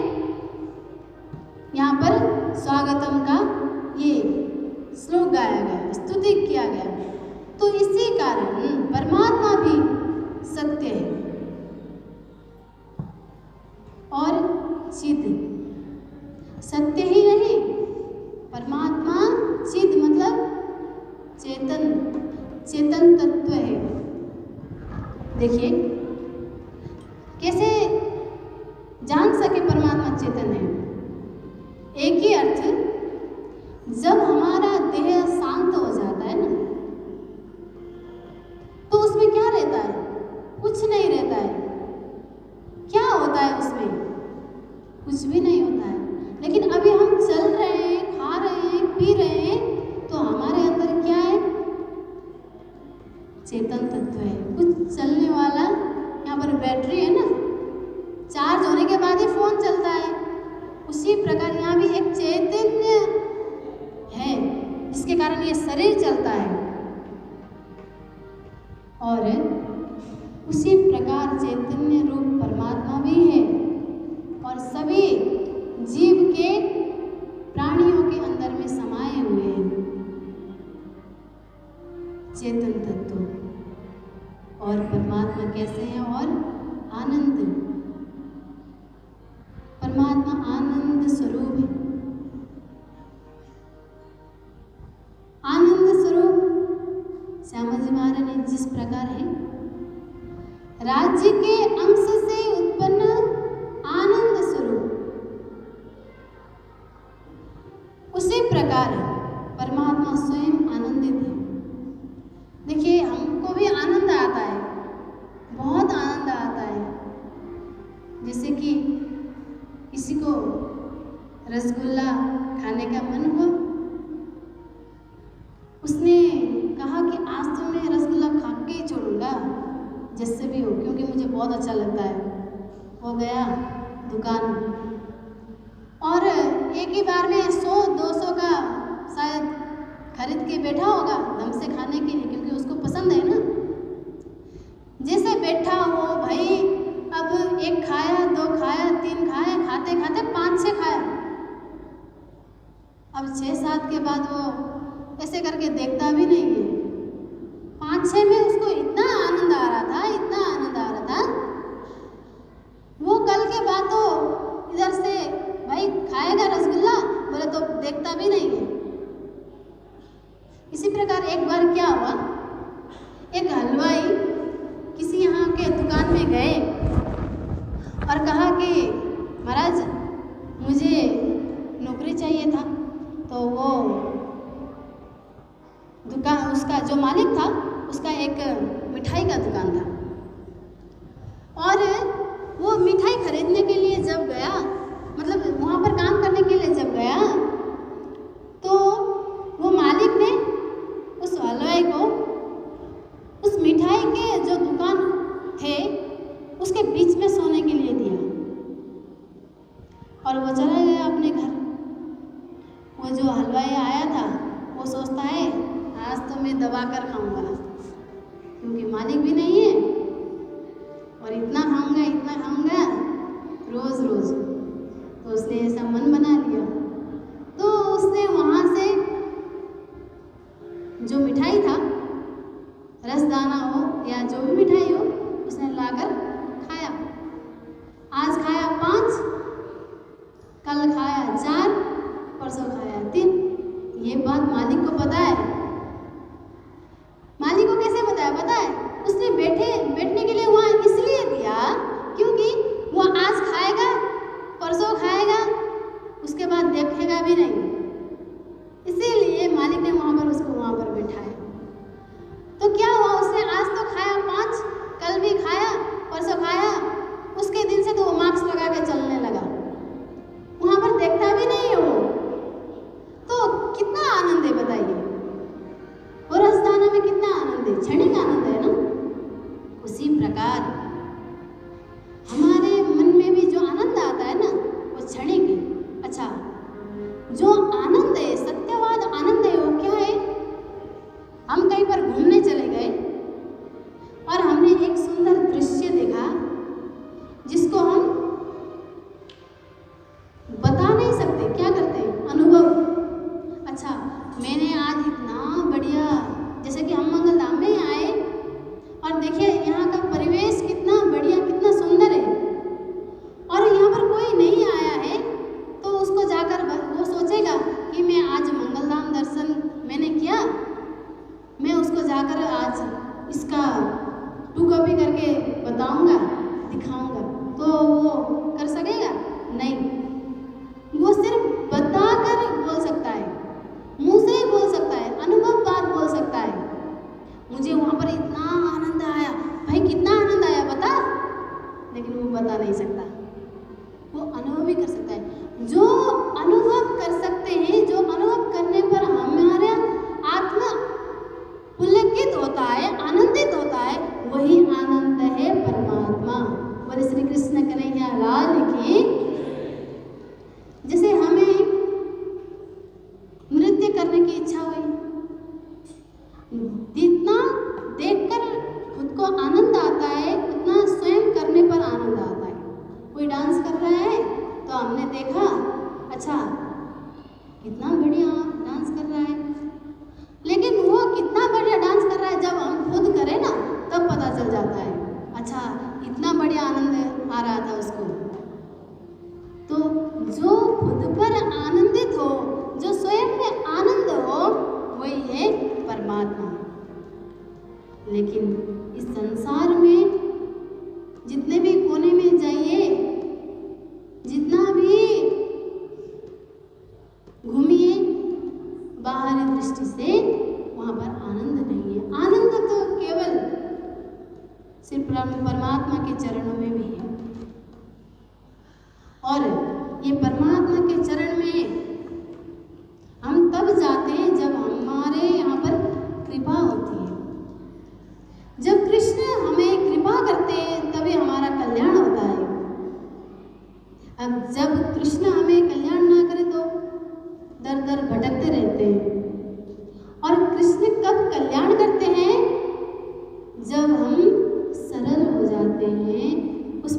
यहाँ पर स्वागतम का ये श्लोक गाया गया, स्तुति किया गया। तो इसी कारण परमात्मा भी सत्य है और चिद। सत्य ही नहीं, परमात्मा चिद मतलब चेतन, चेतन तत्व है। देखिए कैसे जान सके परमात्मा चेतन है। एक ही अर्थ, जब हमारा देह शांत हो जाता है ना, तो उसमें क्या रहता है? कुछ नहीं रहता है। क्या होता है उसमें? कुछ भी नहीं होता है। लेकिन अभी हम चल रहे हैं, खा रहे हैं, पी रहे हैं, तो हमारे अंदर क्या है? चेतन तत्व है, कुछ चलने वाला। यहाँ पर बैटरी है ना, चार्ज होने के बाद ही फोन चलता है। उसी प्रकार यहाँ भी एक चैतन्य है, जिसके कारण ये शरीर चलता है। और उसी प्रकार चैतन्य रूप परमात्मा भी है और सभी जीव के प्राणियों के अंदर में समाये हुए हैं चेतन तत्व। और परमात्मा कैसे हैं? और आनंद, परमात्मा आनंद स्वरूप है। आनंद स्वरूप श्यामा जी महाराज ने जिस प्रकार है, राज्य के अंश से उत्पन्न आनंद स्वरूप, उसी प्रकार परमात्मा स्वयं आनंदित है। देखिए हमको भी आनंद आता है, बहुत आनंद आता है। जैसे कि किसी को रसगुल्ला खाने का मन हो, उसने कहा कि आज तो मैं रसगुल्ला खा के ही छोड़ूंगा, जिससे भी हो, क्योंकि मुझे बहुत अच्छा लगता है। वो गया दुकान और एक ही बार में 100-200 का शायद खरीद के बैठा होगा दम से खाने के लिए, क्योंकि उसको पसंद है ना। जैसे बैठा हो भाई, अब 1 खाया, 2 खाया, 3 खाया, खाते खाते 5-6 खाया, अब 6-7 के बाद वो ऐसे करके देखता भी नहीं है। 5-6 में उसको इतना आनंद आ रहा था, इतना आनंद आ रहा था। वो कल के बाद तो इधर से भाई खाएगा रसगुल्ला बोले तो देखता भी नहीं है। इसी प्रकार एक बार क्या हुआ, एक हलवाई किसी यहाँ के दुकान में गए और कहा कि महाराज मुझे नौकरी चाहिए था। तो वो दुकान, उसका जो मालिक था उसका एक मिठाई का दुकान था और वो मिठाई खरीदने के लिए जब गया, मतलब वहाँ पर काम करने के लिए जब गया, तो वो मालिक ने उस हलवाई को उस मिठाई के जो दुकान थे उसके बीच में सोने के लिए दिया और वो चला गया अपने घर। वो जो हलवाई आया था वो सोचता है आज तो मैं दबा कर खाऊंगा, क्योंकि मालिक भी नहीं है और इतना खाऊंगा रोज रोज। तो उसने ऐसा मन बना लिया, तो उसने वहाँ से जो मिठाई था, रसदाना हो या जो भी मिठाई हो, उसने लाकर खाया। आज खाया 5, कल खाया 4, परसों खाया 3। ये बात मालिक को पता है। मालिक को कैसे पता है? पता है उसने बैठने के लिए वहाँ इसलिए दिया क्योंकि वो आज खाएगा, परसों खाएगा, उसके बाद देखेगा भी नहीं, इसीलिए मालिक ने वहाँ पर उसको वहाँ पर बैठाया। तो क्या हुआ, उसने आज तो खाया 5, कल भी खाया, परसों खाया, उसके दिन से तो वो मास्क लगा के चलने लगा, वहाँ पर देखता भी नहीं है वो। तो कितना आनंद है बताइए, और रसदाना में कितना आनंद है, क्षणिक आनंद है ना। उसी प्रकार हमारे मन में भी जो आनंद आता है ना वो क्षणिक है। अच्छा, जो आनंद है, सत्यवाद आनंद है, वो क्या है? हम कहीं पर घूमने चले गए और हमने एक सुंदर दृश्य देखा जिसको हम बता नहीं सकते, क्या करते हैं? अनुभव। अच्छा, मैंने आज इतना बढ़िया, जैसे कि हम मंगलधाम में आए और देखिए यहाँ का परिवेश कितना बढ़िया, कितना सुंदर है, और यहाँ पर कोई नहीं आया है तो उसको जाकर वो सोचेगा कि मैं आज मंगलधाम दर्शन मैंने किया, मैं उसको जाकर आज इसका 2 कॉपी करके बताऊंगा, दिखाऊंगा, तो वो कर सकेगा? नहीं। वो सिर्फ बताकर बोल सकता है, मुंह से ही बोल सकता है, अनुभव बात बोल सकता है। मुझे वहाँ पर इतना आनंद आया, भाई कितना आनंद आया बता, लेकिन वो बता नहीं सकता, वो अनुभव भी कर सकता है। जो अनुभव कर सकते हैं, जो अनुभव करने पर हमारा आत्मा पुलकित होता है, आनंदित होता है, वही आनंद है परमात्मा। बोले श्री कृष्ण कन्हैया लाल की। जैसे हमें नृत्य करने की इच्छा हुई, जितना देखकर खुद को आनंद आता है उतना स्वयं करने पर आनंद आता है। कोई डांस कर रहा है तो हमने देखा, अच्छा कितना बढ़िया डांस कर रहा है, लेकिन वो कितना बढ़िया डांस कर रहा है जब हम खुद करें ना तब पता चल जाता है, अच्छा इतना बढ़िया आनंद आ रहा था उसको। तो जो खुद पर आनंदित हो, जो स्वयं में आनंद हो, वही है परमात्मा। लेकिन इस संसार में जितने भी कोने में जाइए, जितना भी घूमिए, बाहरी दृष्टि से वहाँ पर आनंद नहीं है। आनंद तो केवल सिर्फ परमात्मा के चरणों में भी है, और ये परमात्मा के चरण में हम तब जाते हैं जब हमारे यहाँ पर कृपा होती है। जब कृष्ण हमें कृपा करते हैं तभी हमारा कल्याण होता है। अब जब कृष्ण हमें कल्याण ना करे तो दर दर भटकते रहते हैं। और कृष्ण कब कल्याण करते हैं? जब हम सरल हो जाते हैं, उस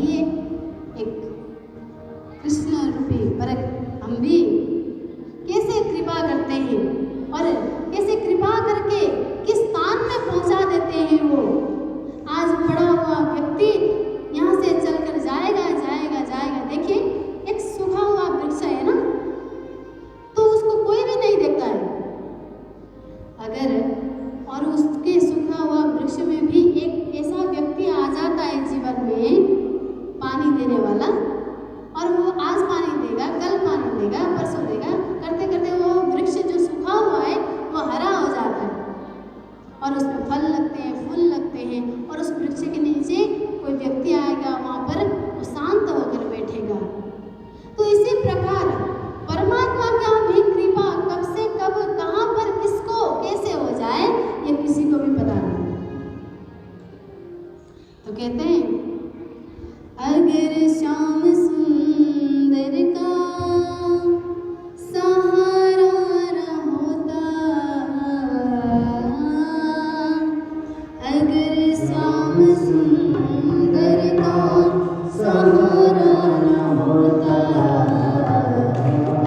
आइए एक कृष्ण रूपी परक हम भी कैसे कृपा करते हैं और कैसे कृपा करके किस स्थान में पहुंचा देते हैं। वो आज पड़ा हुआ व्यक्ति यहाँ से चलकर जाएगा जाएगा जाएगा, देखिए एक सूखा हुआ वृक्ष है ना, तो उसको कोई भी नहीं देखता है। अगर और उसके सूखा हुआ वृक्ष में भी एक ऐसा व्यक्ति आ जाता है जीवन में, पानी देने वाला, और वो आज पानी देगा, कल पानी देगा, परसों देगा, करते करते वो वृक्ष जो सूखा हुआ है वो हरा हो जाता है और उसमें फल लगते हैं, फूल लगते हैं, और उस वृक्ष के नीचे कोई व्यक्ति आएगा, वहाँ पर वो शांत होकर बैठेगा। तो इसी प्रकार परमात्मा का भी कृपा कब से कब, कहाँ पर, किसको कैसे हो जाए ये किसी को भी पता नहीं। तो कहते हैं अगर श्याम सुंदर का सहारा न होता, अगर श्याम सुंदर का सहारा न होता,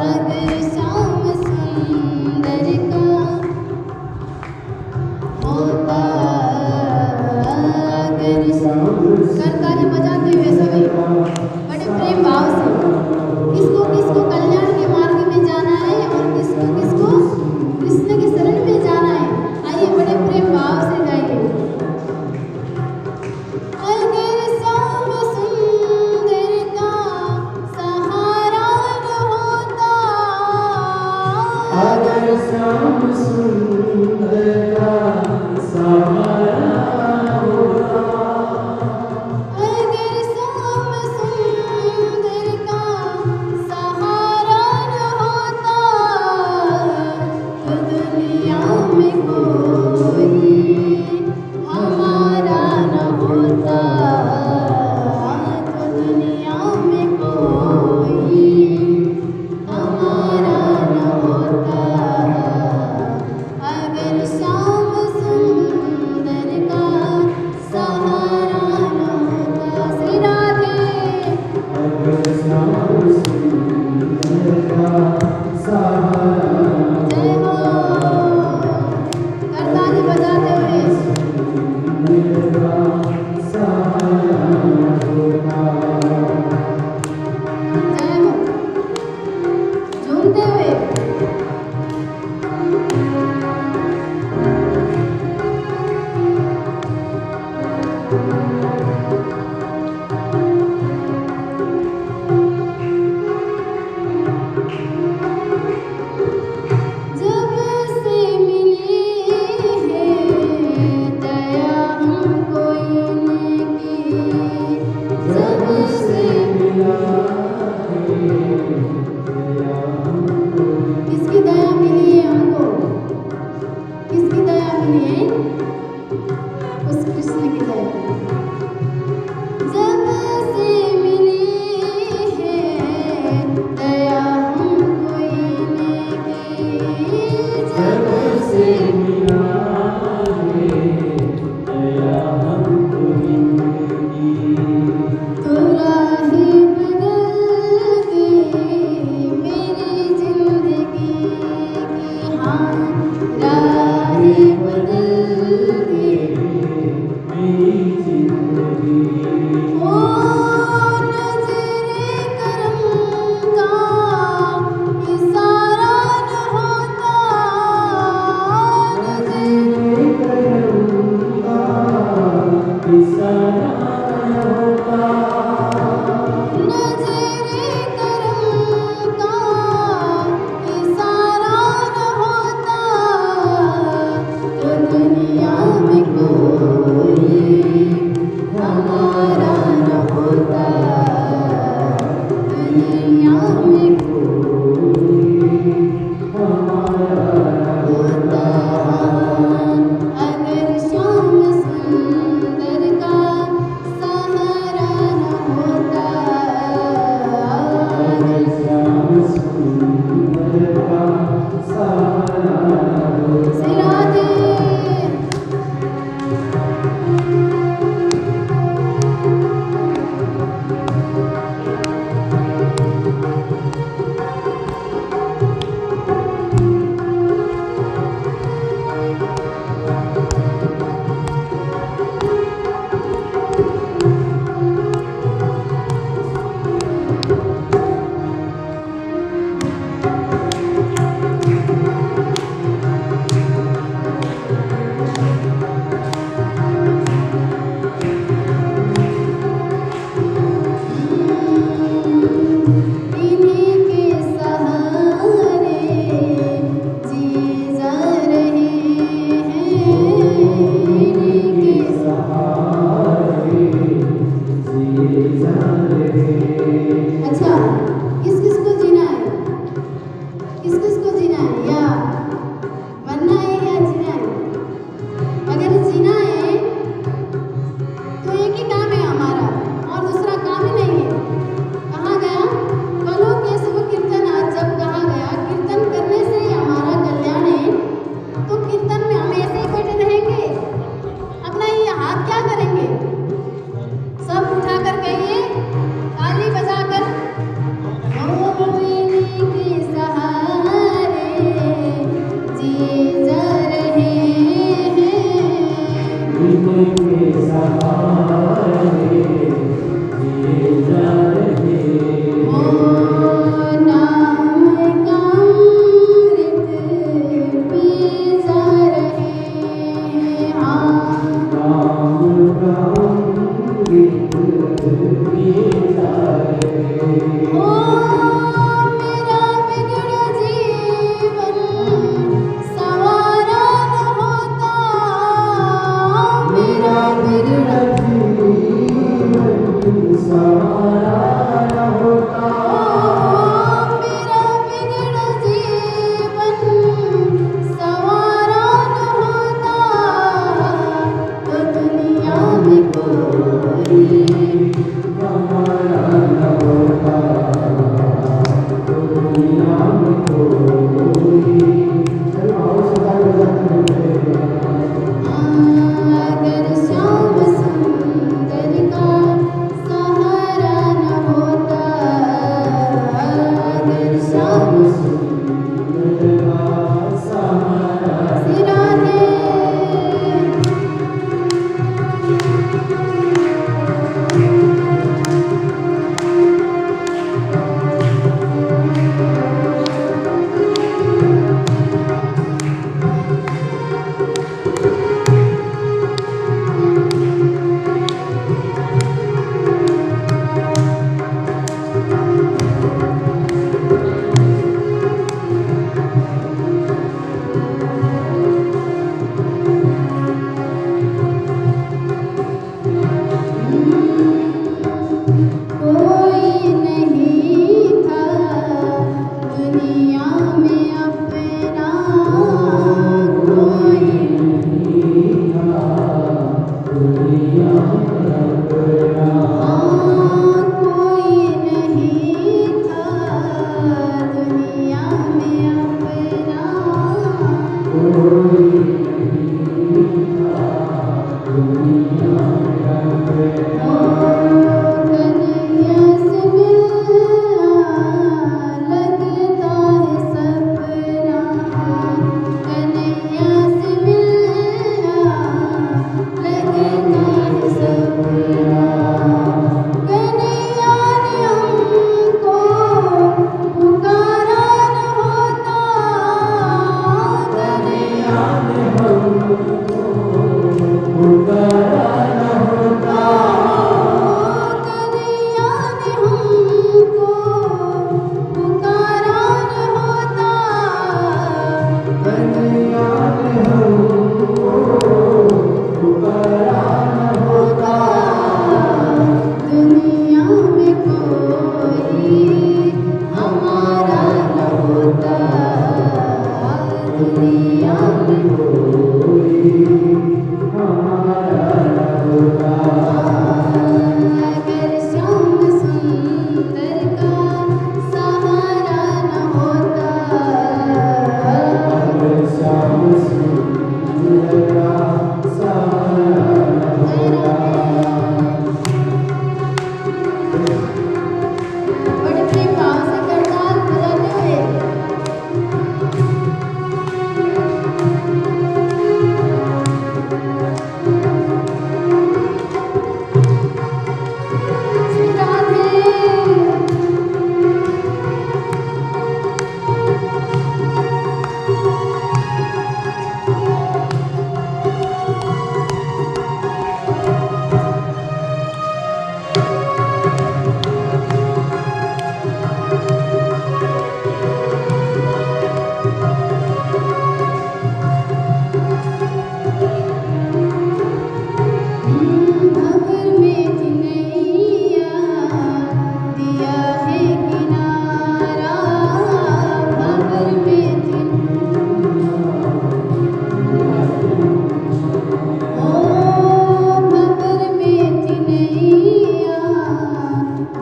अगर श्याम सुंदर का होता, अगर करताली बजाते हुए सभी बड़े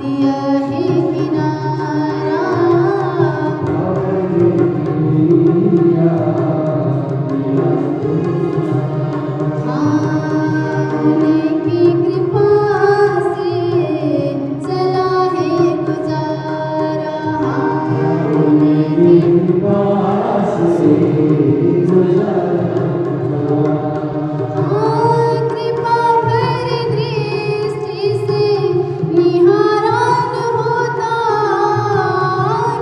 किया है किनारा उनकी कृपा से चला है गुजारा उनकी कृपा भरी दृष्टि से निहारा न होता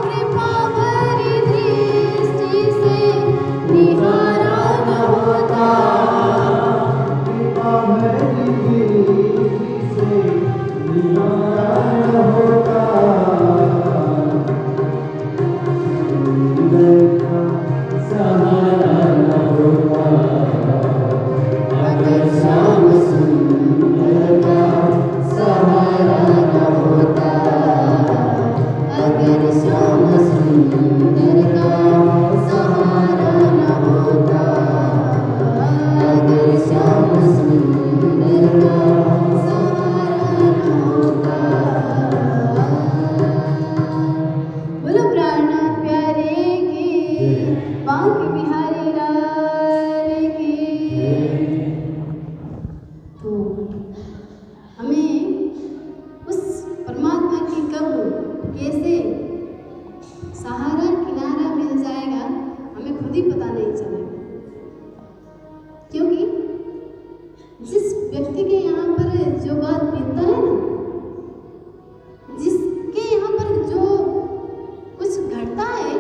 कृपा भरी दृष्टि से निहारा न होता अगर श्याम सुंदर का सहारा न होता अगर श्याम सुंदर का सहारा न होता अगर श्याम सुंदर का सहारा न होता बोलो प्राणनाथ प्यारे की बांके बिहारी लाल की तो हमें उस परमात्मा की कब कैसे सहारा किनारा मिल जाएगा हमें खुद ही पता नहीं चलेगा क्योंकि जिस व्यक्ति के यहाँ पर जो बात बीतता है ना जिसके यहाँ पर जो कुछ घटता है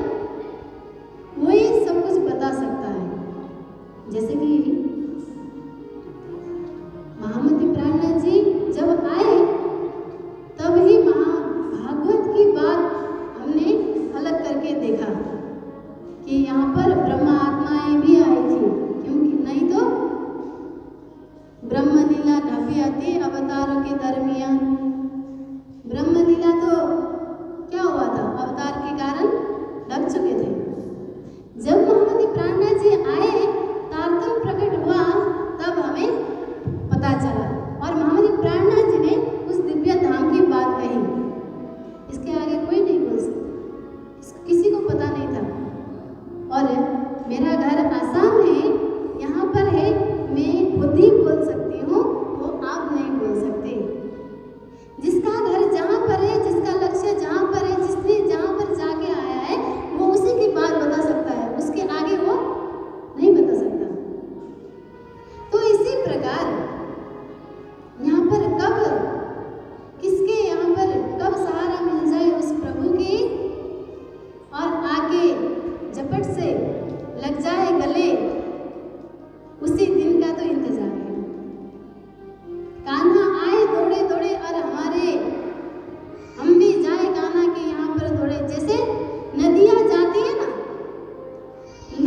वही सब कुछ बता सकता है जैसे कि महामती प्राणनाथ जी जब आए तब ही महाभागवत की बात हमने अलग करके देखा कि यहाँ पर ब्रह्मा आत्माएं भी आई थी क्योंकि नहीं तो ब्रह्म लीला ढपी आती अवतारों के दरमियान ब्रह्म लीला तो क्या हुआ था अवतार के कारण ढक चुके थे जब महामती प्राणनाथ जी आए तारतम्य प्रकट हुआ तब हमें पता चला और महामती प्राणनाथ जी ने उस दिव्य धाम की बात कही इसके आगे कोई नहीं बोल सकता किसी को पता नहीं था और मेरा घर आसाम है यहाँ पर है मैं खुद ही बोल सकती हूँ वो आप नहीं बोल सकते जिसका घर जहाँ पर है जिसका लक्ष्य जहाँ पर है जिसने जहाँ पर जाके आया है वो उसी की बात बता सकता है उसके आगे वो नहीं बता सकता तो इसी प्रकार यहाँ पर कब किसके यहाँ पर कब सहारा मिल जाए उस प्रभु की और आके झपट से लग जाए गले उसी दिन का तो इंतजार है कान्हा आए दौड़े दौड़े और हम भी जाए कान्हा के यहाँ पर दौड़े जैसे नदियाँ जाती है ना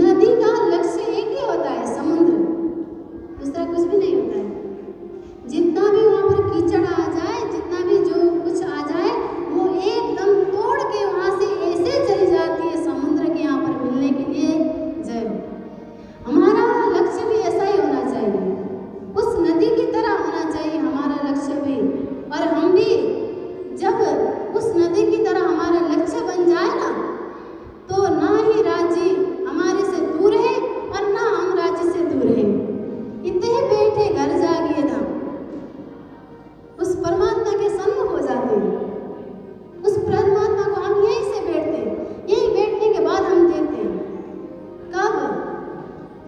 नदी का लक्ष्य एक ही होता है समुद्र दूसरा कुछ भी नहीं होता है जितना भी वहाँ पर कीचड़ आ जाए जितना भी जो कुछ आ जाए वो एकदम तोड़ के वहाँ से ऐसे चली जाती है समुद्र के यहाँ पर मिलने के लिए जय हो हमारा लक्ष्य भी ऐसा ही होना चाहिए उस नदी की तरह होना चाहिए हमारा लक्ष्य भी और हम भी जब उस नदी की तरह हमारा लक्ष्य बन जाए ना तो ना ही राज्य हमारे से दूर है और ना हम राज्य से दूर है इतने बैठे घर जागिए धाम उस परमात्मा के सन्मुख हो जाते हैं उस परमात्मा को हम यहीं से बैठते हैं यहीं बैठने के बाद हम देखते हैं कब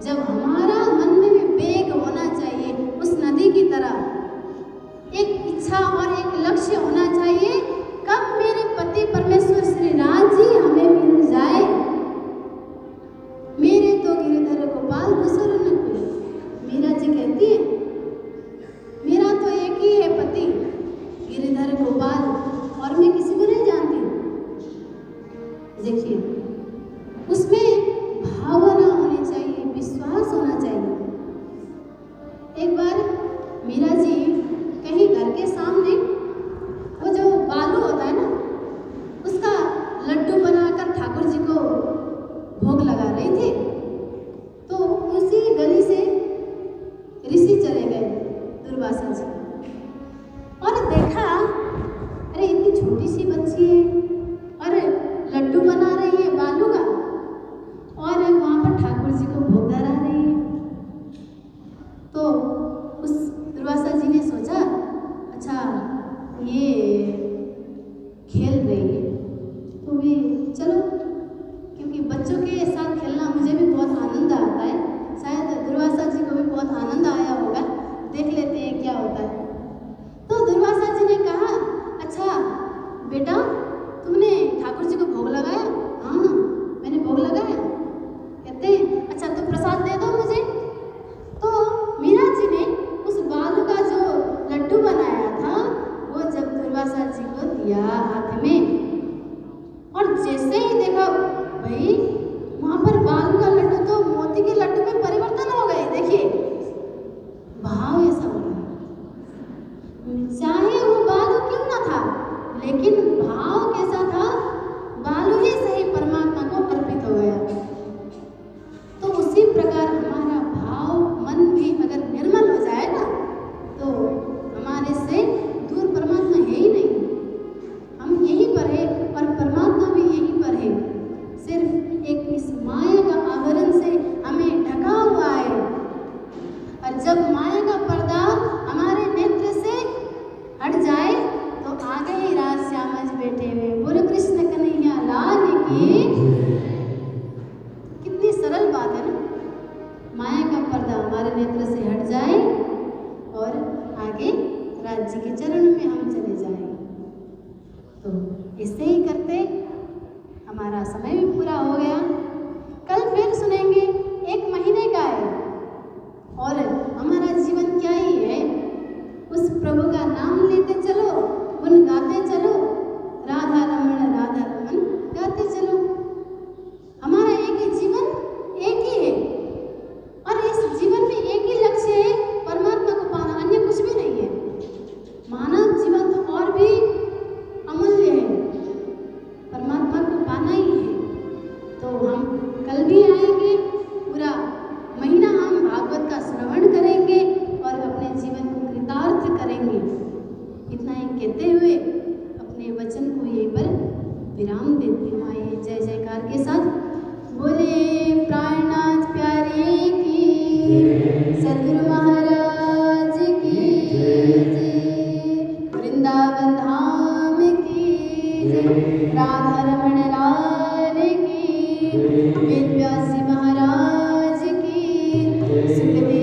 जब हमारा मन में भी वेग होना चाहिए उस नदी की तरह एक इच्छा और एक लक्ष्य होना चाहिए कब मेरे पति परमेश्वर श्री राज जी हमें मिल जाए मेरे तो गिरिधर गोपाल दूसरा न कोई मीरा जी कहती है मेरा तो एक ही है पति गिरिधर गोपाल और मैं किसी को नहीं जानती देखिए उसमें भावना होनी चाहिए विश्वास होना चाहिए एक बार मीरा जी कहीं घर के सामने वो जो बालू होता है ना उसका लड्डू बनाकर ठाकुर जी को भोग लगा रही थी तो उसी गली से ऋषि चले गए दुर्वासा जी और देखा अरे इतनी छोटी सी बच्ची है और लड्डू बना रही है बालू का, और वहाँ पर ठाकुर जी को भोग धरा रही है। तो उस दुर्वासा जी ने सोचा, अच्छा ये खेल रही है तो भी चलो, क्योंकि बच्चों के साथ खेलना मुझे भी बहुत आनंद आता है, शायद दुर्वासा जी को भी बहुत आनंद आया होगा, देख लेते हैं क्या होता है। तो दुर्वासा जी ने कहा, अच्छा बेटा तुमने ठाकुर जी को भोग लगाया? हाँ मैंने भोग लगाया। कहते हैं अच्छा तो प्रसाद दे दो मुझे। तो मीरा जी ने उस बालू का जो लड्डू बनाया था वो जब दुर्वासा जी को दिया हाथ में, और जैसे ही देखा भाई वहाँ पर बालू का लड्डू तो मोती के लड्डू में परिवर्तन हो गए। देखिए भाव ऐसा हो गया, चाहे वो बालू क्यों ना था लेकिन भाव कैसा था, बालू ही सही परमात्मा को अर्पित हो गया। तो उसी प्रकार हमारा भाव मन भी अगर निर्मल हो जाए ना तो हमारे से दूर परमात्मा है ही नहीं, हम यहीं पर है और परमात्मा भी यहीं पर है, सिर्फ एक इस माया का आवरण से हमें ढका हुआ है। और जब माया का पर्दा हमारे नेत्र से हट जाए तो आ गए राज श्याम जी बैठे हुए, बोलो कृष्ण कन्हैया लाल की। कितनी सरल बात है ना, माया का पर्दा हमारे नेत्र से हट जाए और आगे राज्य के चरण में हम चले जाएं। तो ऐसे ही करते हमारा समय भी पूरा हो गया। कल फिर सुनेंगे, 1 महीने का है और हमारा जीवन क्या ही है, उस प्रभु का नाम लेते चलो, गुण गाते चलो, राधा रमन गाते चलो। हमारा एक ही जीवन, एक ही है और इस जीवन में एक ही लक्ष्य है, परमात्मा को पाना, अन्य कुछ भी नहीं है। मानव जीवन तो और भी अमूल्य है, परमात्मा को पाना ही है। तो हम कल भी आएंगे, पूरा महीना हम भागवत का श्रवण करेंगे और अपने जीवन को कृतार्थ करेंगे। इतना ही कहते हुए अपने वचन को यहीं पर विराम देती हूँ। आइए जय जयकार के साथ बोले प्राणनाथ प्यारे की, सद्गुरु महाराज की जय, वृंदावन धाम की जय, राधा रमण लाल की, वेद व्यास जी महाराज की, सुखदेव